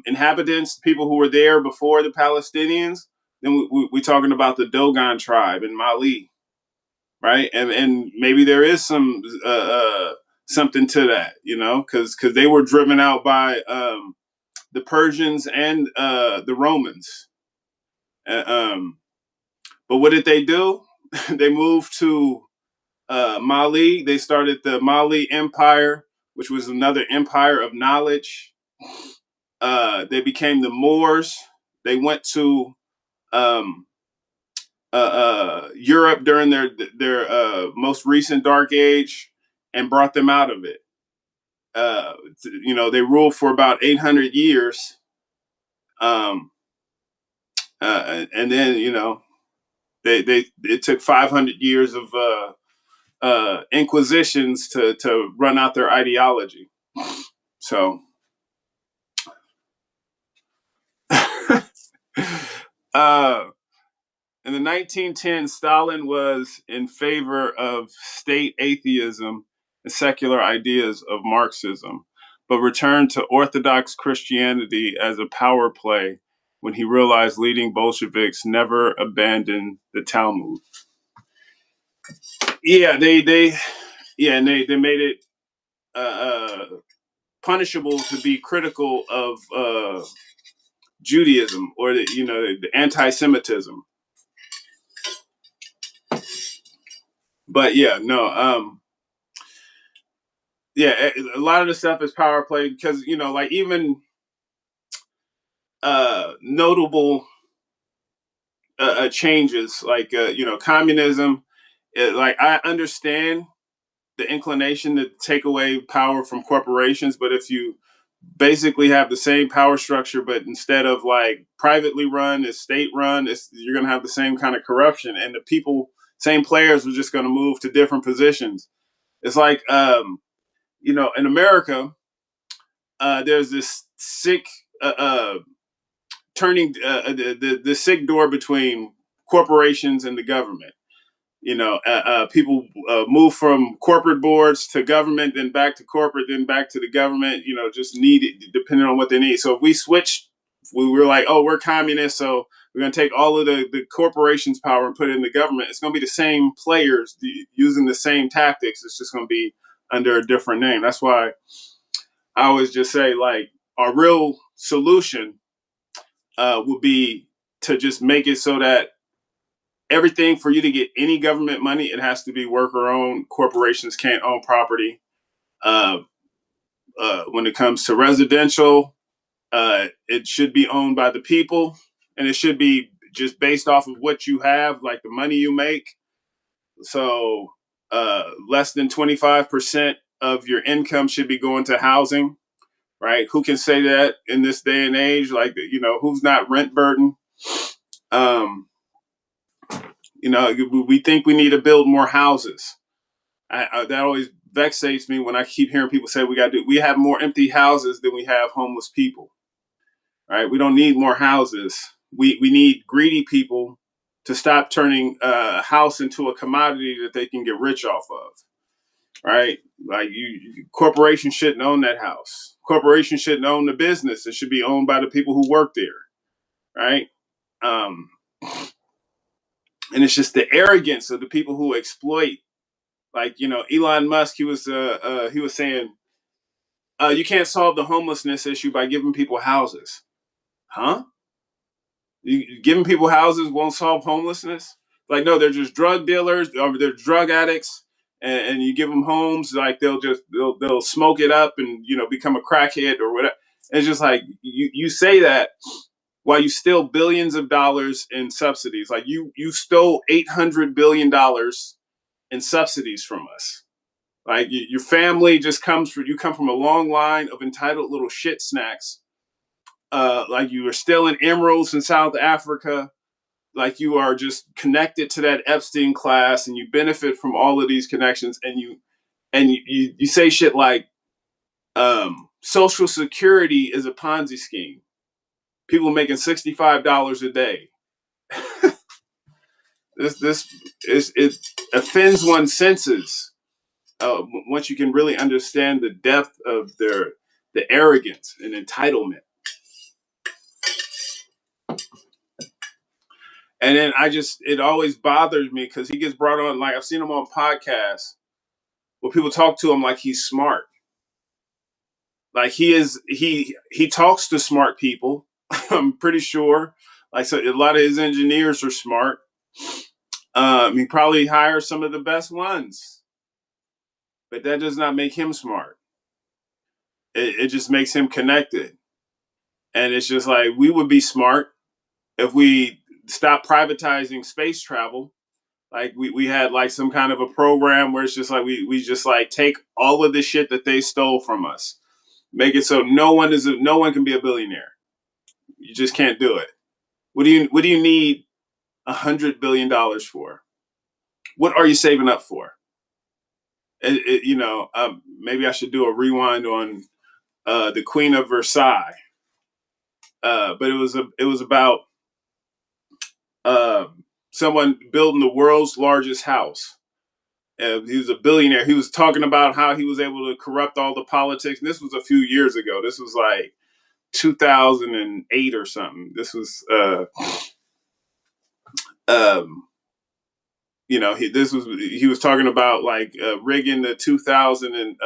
inhabitants, people who were there before the Palestinians, then we're talking about the Dogon tribe in Mali, right? And maybe there is something to that, you know, because they were driven out by the Persians and the Romans. But what did they do? They moved to Mali. They started the Mali Empire, which was another empire of knowledge. They became the Moors. They went to Europe during their most recent dark age and brought them out of it. You know, they ruled for about 800 years. And then, you know, it took 500 years of inquisitions to run out their ideology. So, in the 1910s, Stalin was in favor of state atheism and secular ideas of Marxism, but returned to Orthodox Christianity as a power play when he realized leading Bolsheviks never abandoned the Talmud. Yeah, and they made it punishable to be critical of Judaism or the anti-Semitism. But yeah, no, yeah, a lot of the stuff is power play because like even notable changes like communism. Like I understand the inclination to take away power from corporations, but if you basically have the same power structure, but instead of like privately run, it's state run, you're going to have the same kind of corruption, and the same players are just going to move to different positions. It's like in America, there's this sick turning the sick door between corporations and the government. People move from corporate boards to government, then back to corporate, then back to the government. Just need it depending on what they need. So if we switch, we were like, oh, we're communists, so we're going to take all of the corporations' power and put it in the government. It's going to be the same players using the same tactics. It's just going to be under a different name. That's why I always just say, like, our real solution would be to just make it so that everything for you to get any government money, it has to be worker owned. Corporations can't own property. When it comes to residential, it should be owned by the people, and it should be just based off of what you have, like the money you make. So less than 25% of your income should be going to housing, right? Who can say that in this day and age? Like, who's not rent burdened? We think we need to build more houses. That always vexates me when I keep hearing people say we have more empty houses than we have homeless people. Right? We don't need more houses. We need greedy people to stop turning a house into a commodity that they can get rich off of. Right? Like corporations shouldn't own that house. Corporations shouldn't own the business. It should be owned by the people who work there. Right? And it's just the arrogance of the people who exploit. Like, Elon Musk, he was saying, you can't solve the homelessness issue by giving people houses. Huh? Giving people houses won't solve homelessness? Like, no, they're just drug dealers, or they're drug addicts, and you give them homes, like they'll smoke it up and become a crackhead or whatever. It's just like you say that while you steal billions of dollars in subsidies. Like you stole $800 billion in subsidies from us. Like your family just come from a long line of entitled little shit snacks. Like you are still in emeralds in South Africa. Like you are just connected to that Epstein class, and you benefit from all of these connections. And you say shit like, Social Security is a Ponzi scheme. People making $65 a day. It offends one's senses. Once you can really understand the depth of the arrogance and entitlement. And then it always bothers me because he gets brought on, like I've seen him on podcasts where people talk to him like he's smart. Like he talks to smart people. I'm pretty sure. Like, so a lot of his engineers are smart. He probably hires some of the best ones, but that does not make him smart. It just makes him connected. And it's just like, we would be smart if we stop privatizing space travel. Like we had like some kind of a program where it's just like we just like take all of the shit that they stole from us, make it so no one can be a billionaire. You just can't do it. What do you need $100 billion for? What are you saving up for? Maybe I should do a rewind on the Queen of Versailles. But it was about someone building the world's largest house. He was a billionaire. He was talking about how he was able to corrupt all the politics. And this was a few years ago. This was like 2008 or something. This was, he was talking about like rigging the 2000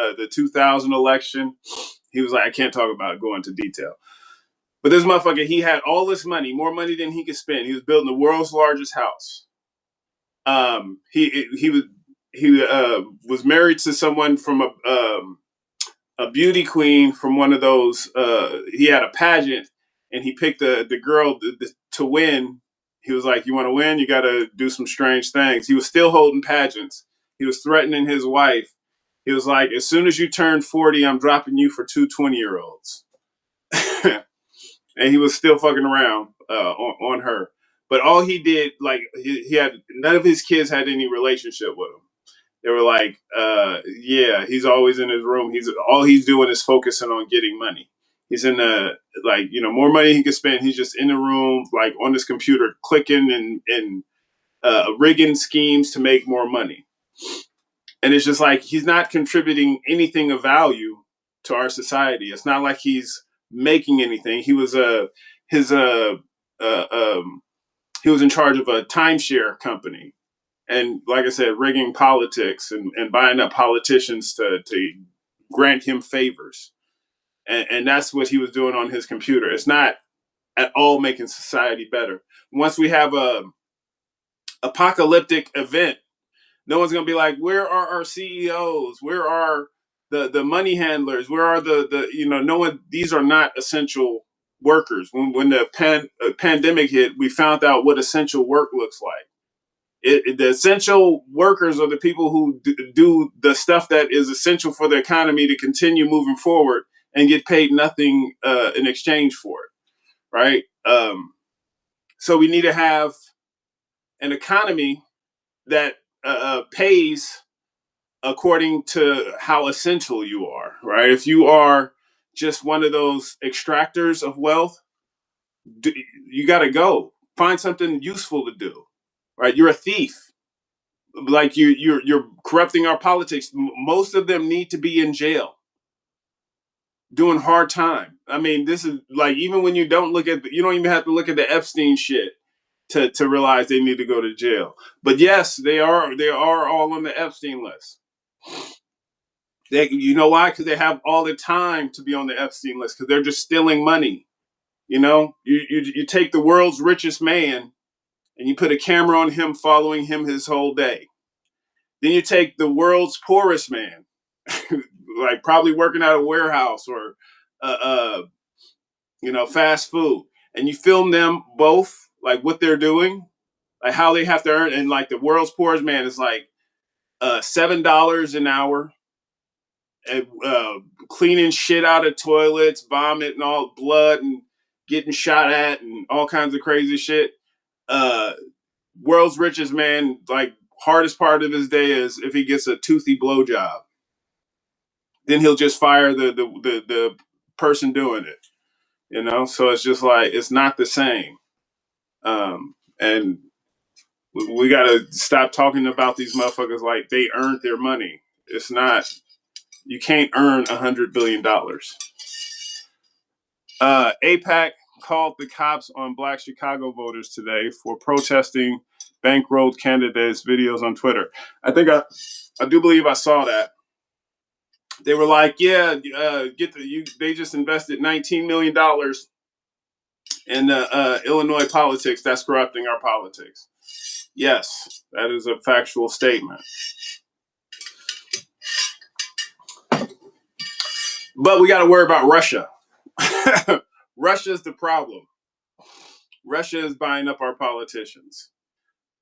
election. He was like, I can't talk about it, go into detail. But this motherfucker, he had all this money, more money than he could spend. He was building the world's largest house. He was married to someone from a beauty queen from one of those. He had a pageant, and he picked the girl to win. He was like, "You want to win? You got to do some strange things." He was still holding pageants. He was threatening his wife. He was like, "As soon as you turn 40, I'm dropping you for two 20-year-olds." And he was still fucking around on her. But all he did, like, he had none of his kids had any relationship with him. They were like, yeah, he's always in his room. All he's doing is focusing on getting money. He's in more money he can spend. He's just in the room, like on his computer, clicking and rigging schemes to make more money. And it's just like, he's not contributing anything of value to our society. It's not like he's making anything. He was he was in charge of a timeshare company, and like I said, rigging politics and buying up politicians to grant him favors, and that's what he was doing on his computer. It's not at all making society better. Once we have apocalyptic event. No one's going to be like, where are our CEOs? Where are the money handlers? Where are no one, these are not essential workers. When the pandemic hit, we found out what essential work looks like. The essential workers are the people who do the stuff that is essential for the economy to continue moving forward and get paid nothing in exchange for it, right? So we need to have an economy that pays according to how essential you are, right? If you are just one of those extractors of wealth, you got to go find something useful to do, right? You're a thief. Like you're corrupting our politics. Most of them need to be in jail doing hard time. I mean, this is like, even when you don't you don't even have to look at the Epstein shit to realize they need to go to jail. But yes, they are all on the Epstein list. You know why? Because they have all the time to be on the Epstein list, because they're just stealing money. You take the world's richest man and you put a camera on him, following him his whole day. Then you take the world's poorest man, like probably working at a warehouse or, fast food, and you film them both, like what they're doing, like how they have to earn. And like the world's poorest man is like $7 an hour, and cleaning shit out of toilets, vomit and all blood, and getting shot at, and all kinds of crazy shit. Uh, World's richest man, like hardest part of his day is if he gets a toothy blowjob. Then he'll just fire the person doing it. So it's just like, it's not the same. And we got to stop talking about these motherfuckers like they earned their money. It's not. You can't earn $100 billion. AIPAC called the cops on Black Chicago voters today for protesting bankrolled candidates' videos on Twitter. I do believe I saw that. They were like, yeah, they just invested $19 million in Illinois politics. That's corrupting our politics. Yes, that is a factual statement. But we got to worry about Russia. Russia's the problem. Russia is buying up our politicians.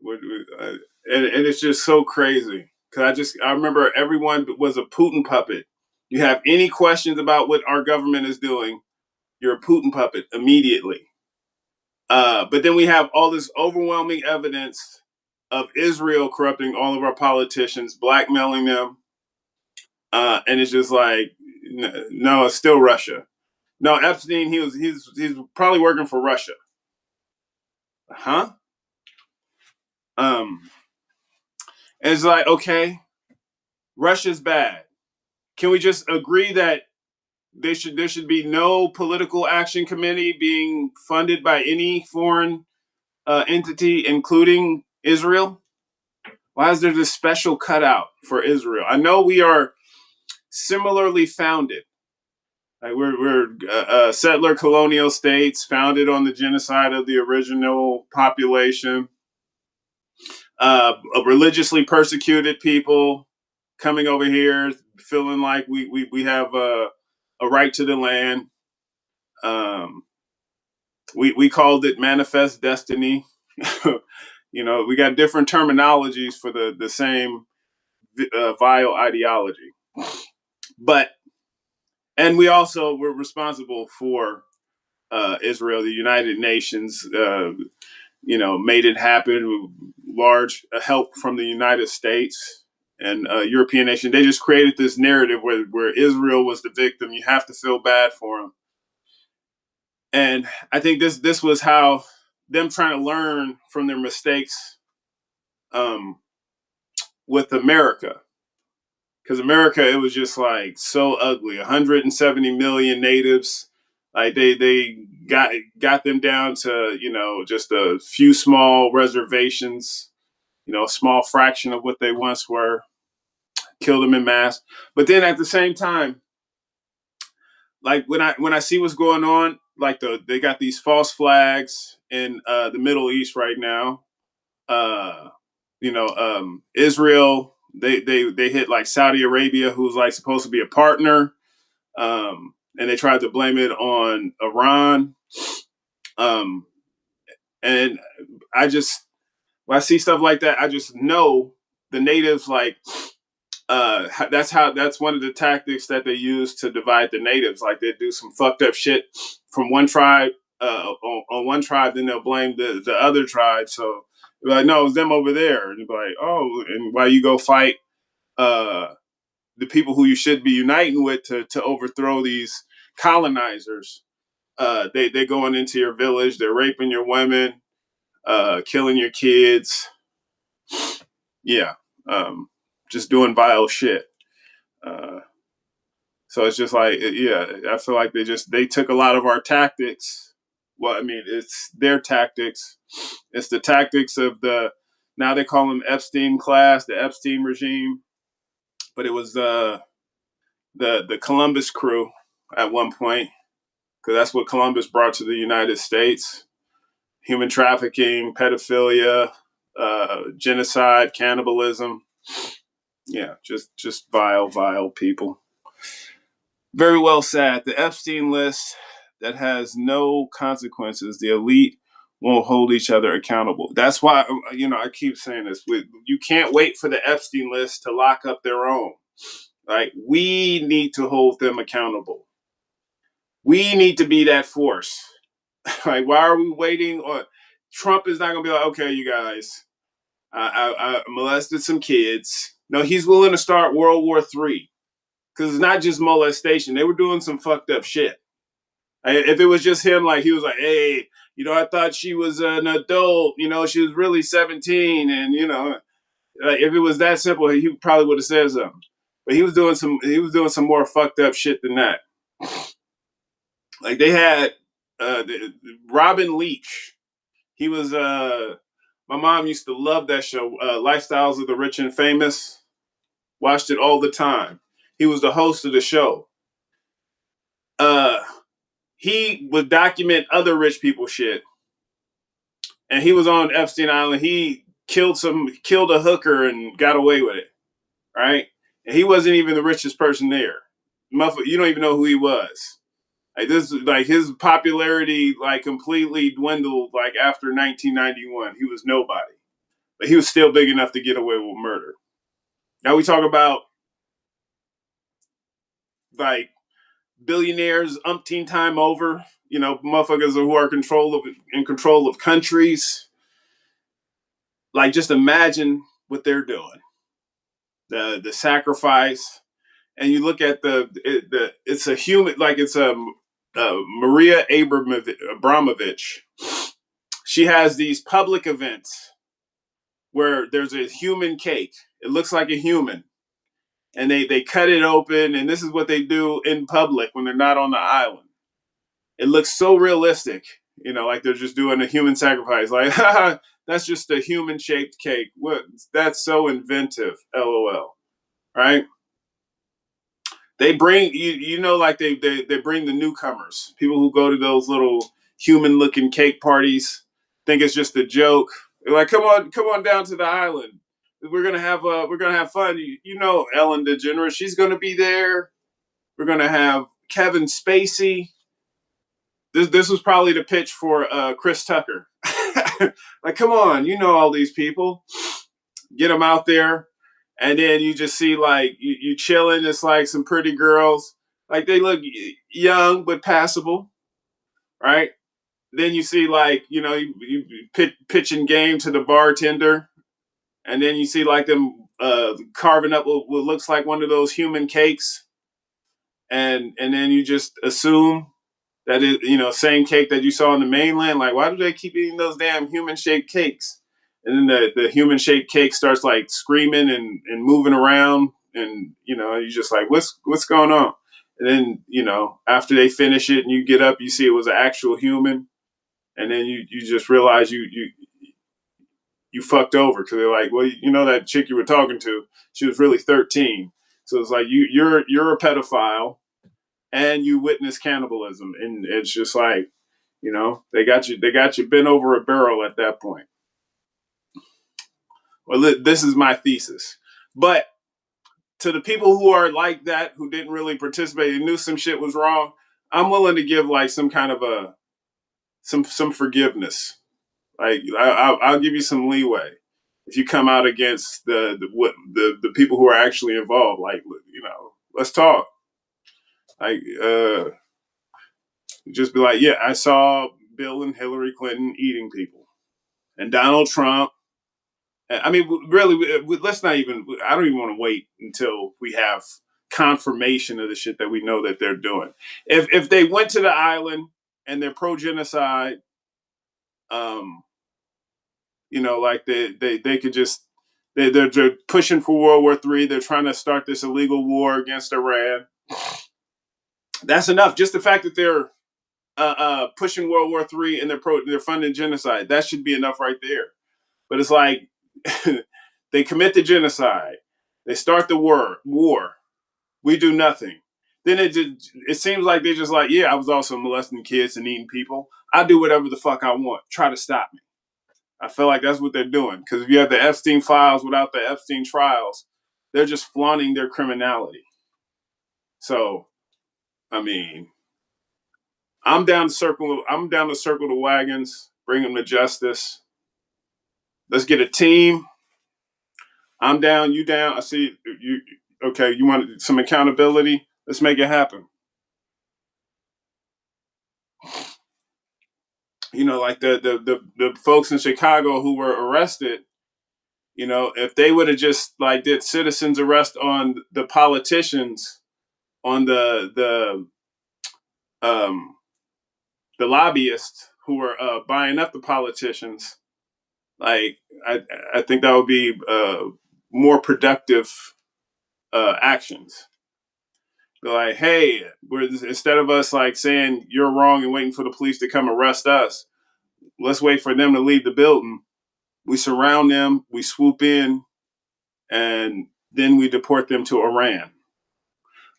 And it's just so crazy. Because I remember everyone was a Putin puppet. You have any questions about what our government is doing, you're a Putin puppet immediately. But then we have all this overwhelming evidence of Israel corrupting all of our politicians, blackmailing them. And it's just like, no, it's still Russia. No, Epstein, he's probably working for Russia. Huh? And it's like, okay, Russia's bad. Can we just agree that there should be no political action committee being funded by any foreign entity, including Israel? Why is there this special cutout for Israel? I know we are similarly founded. Like we're settler colonial states founded on the genocide of the original population. Religiously persecuted people coming over here, feeling like we have a right to the land. We called it manifest destiny. We got different terminologies for the same vile ideology. And we also were responsible for Israel. The United Nations, made it happen with large help from the United States and European nation. They just created this narrative where Israel was the victim. You have to feel bad for them. And I think this was how them trying to learn from their mistakes with America. Because America, it was just like so ugly. 170 million natives. Like they got them down to, just a few small reservations, a small fraction of what they once were, killed them in mass. But then at the same time, like when I see what's going on, like they got these false flags in the Middle East right now. uh, Israel. They hit like Saudi Arabia, who's like supposed to be a partner, and they tried to blame it on Iran. Um, and I just when I see stuff like that, I just know the natives like that's one of the tactics that they use to divide the natives. Like they do some fucked up shit from one tribe on one tribe, then they'll blame the other tribe. So they're like, no, it's them over there, and you're like, oh, and while you go fight uh, the people who you should be uniting with to overthrow these colonizers, they going into your village, they're raping your women, killing your kids, yeah, just doing vile shit. Uh, So it's just like, yeah, I feel like they took a lot of our tactics. Well, I mean, it's their tactics. It's the tactics of now they call them Epstein class, the Epstein regime, but it was the Columbus crew at one point, because that's what Columbus brought to the United States: human trafficking, pedophilia, genocide, cannibalism. Yeah, just vile people. Very well said. The Epstein list that has no consequences. The elite won't hold each other accountable. That's why, I keep saying this. You can't wait for the Epstein list to lock up their own. Like, we need to hold them accountable. We need to be that force. Like, why are we waiting? Or Trump is not going to be like, okay, you guys, I molested some kids. No, he's willing to start World War III. Because it's not just molestation. They were doing some fucked up shit. If it was just him, like he was like, hey, I thought she was an adult, she was really 17. And, like, if it was that simple, he probably would have said something. But he was doing some more fucked up shit than that. Like they had Robin Leach. He was, my mom used to love that show, Lifestyles of the Rich and Famous. Watched it all the time. He was the host of the show. He would document other rich people shit. And he was on Epstein Island. He killed a hooker and got away with it. Right? And he wasn't even the richest person there. You don't even know who he was. Like his popularity like completely dwindled like after 1991. He was nobody. But he was still big enough to get away with murder. Now we talk about like billionaires umpteen time over, motherfuckers who are in control of countries. Like, just imagine what they're doing. The sacrifice, and you look at it's a human, like it's a Maria Abramovich. She has these public events where there's a human cake. It looks like a human, and they cut it open, and this is what they do in public when they're not on the island. It looks so realistic, like they're just doing a human sacrifice. Like, that's just a human shaped cake. What? That's so inventive. LOL. Right? They bring like they bring the newcomers, people who go to those little human looking cake parties, think it's just a joke. They're like, come on down to the island. We're gonna have fun. Ellen DeGeneres, she's gonna be there. We're gonna have Kevin Spacey. This was probably the pitch for Chris Tucker. Like, come on, all these people. Get them out there. And then you just see, like, you chilling. It's like some pretty girls. Like, they look young but passable, right? Then you see, like, you pitching game to the bartender. And then you see, like, them carving up what looks like one of those human cakes. And then you just assume that is, same cake that you saw in the mainland. Like, why do they keep eating those damn human shaped cakes? And then the human shaped cake starts like screaming and moving around, and you're just like, what's going on? And then after they finish it and you get up, you see it was an actual human, and then you just realize you fucked over, because they're like, well, that chick you were talking to, she was really 13. So it's like you're a pedophile and you witness cannibalism, and it's just like, they got you bent over a barrel at that point. Well, this is my thesis. But to the people who are like that, who didn't really participate and knew some shit was wrong, I'm willing to give like some kind of some forgiveness. Like I'll give you some leeway if you come out against the people who are actually involved. Like, let's talk. Like just be like, yeah, I saw Bill and Hillary Clinton eating people, and Donald Trump. I mean, really, let's not even. I don't even want to wait until we have confirmation of the shit that we know that they're doing. If they went to the island and they're pro genocide, like they could just they're pushing for World War III. They're trying to start this illegal war against Iran. That's enough. Just the fact that they're pushing World War III and they're funding genocide, that should be enough right there. But it's like they commit the genocide, they start the war. We do nothing. Then it seems like they're just like, yeah, I was also molesting kids and eating people. I do whatever the fuck I want. Try to stop me. I feel like that's what they're doing. Because if you have the Epstein files without the Epstein trials, they're just flaunting their criminality. So, I mean, I'm down to circle the wagons, bring them to justice. Let's get a team. I'm down, you down. I see you. Okay, you want some accountability? Let's make it happen. Like the folks in Chicago who were arrested. If they would have just like did citizens arrest on the politicians, on the lobbyists who were buying up the politicians, like I think that would be more productive actions. Like, hey, instead of us like saying you're wrong and waiting for the police to come arrest us, let's wait for them to leave the building. We surround them, we swoop in, and then we deport them to Iran.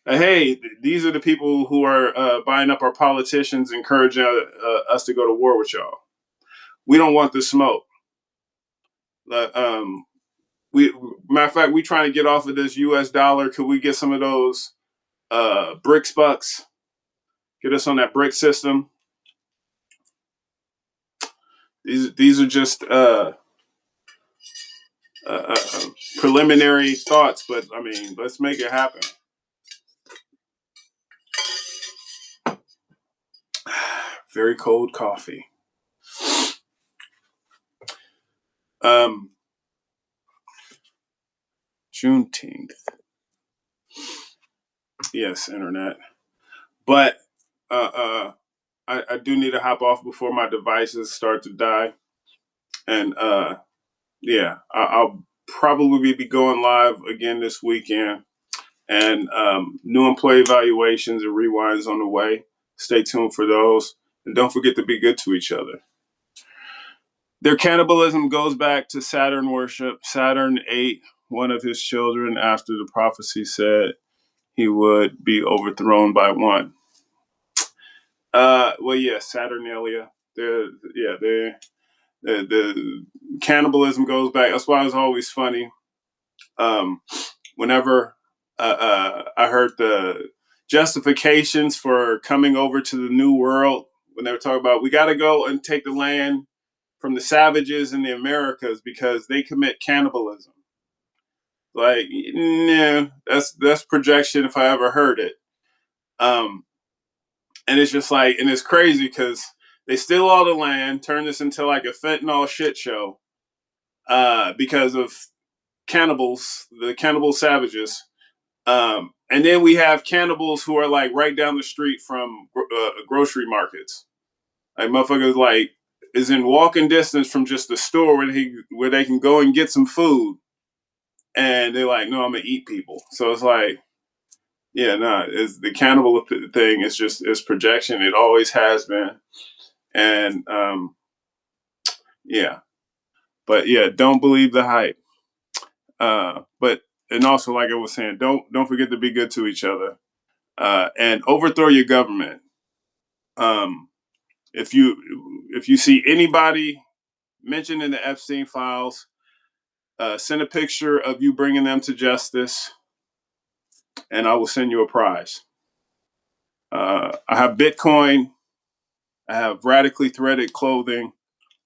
Hey, these are the people who are buying up our politicians, encouraging us to go to war with y'all. We don't want the smoke. We matter of fact, we trying to get off of this U.S. dollar. Could we get some of those BRICS bucks? Get us on that BRIC system. These are just preliminary thoughts, but I mean, let's make it happen. Very cold coffee. Juneteenth. Yes, internet. But I do need to hop off before my devices start to die. And yeah, I'll probably be going live again this weekend. And new employee evaluations and rewinds on the way. Stay tuned for those. And don't forget to be good to each other. Their cannibalism goes back to Saturn worship. Saturn ate one of his children after the prophecy said he would be overthrown by one. Well, yeah, Saturnalia. The cannibalism goes back. That's why it's always funny. Whenever I heard the justifications for coming over to the New World, when they were talking about we got to go and take the land from the savages in the Americas because they commit cannibalism. Like, nah, that's projection if I ever heard it. And it's just like, and it's crazy because they steal all the land, turn this into like a fentanyl shit show because of cannibals, the cannibal savages. And then we have cannibals who are like right down the street from grocery markets. Like motherfuckers like is in walking distance from just the store where they can go and get some food. And they're like, no, I'm gonna eat people. So it's like, yeah, no, it's the cannibal thing. It's projection. It always has been. And yeah, but yeah, don't believe the hype. But and also, like I was saying, don't forget to be good to each other and overthrow your government. If you see anybody mentioned in the Epstein files, Send a picture of you bringing them to justice, and I will send you a prize. I have Bitcoin. I have radically threaded clothing,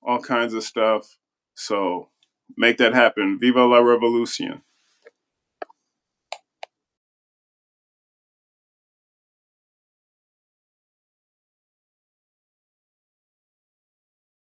all kinds of stuff. So make that happen. Viva la revolution.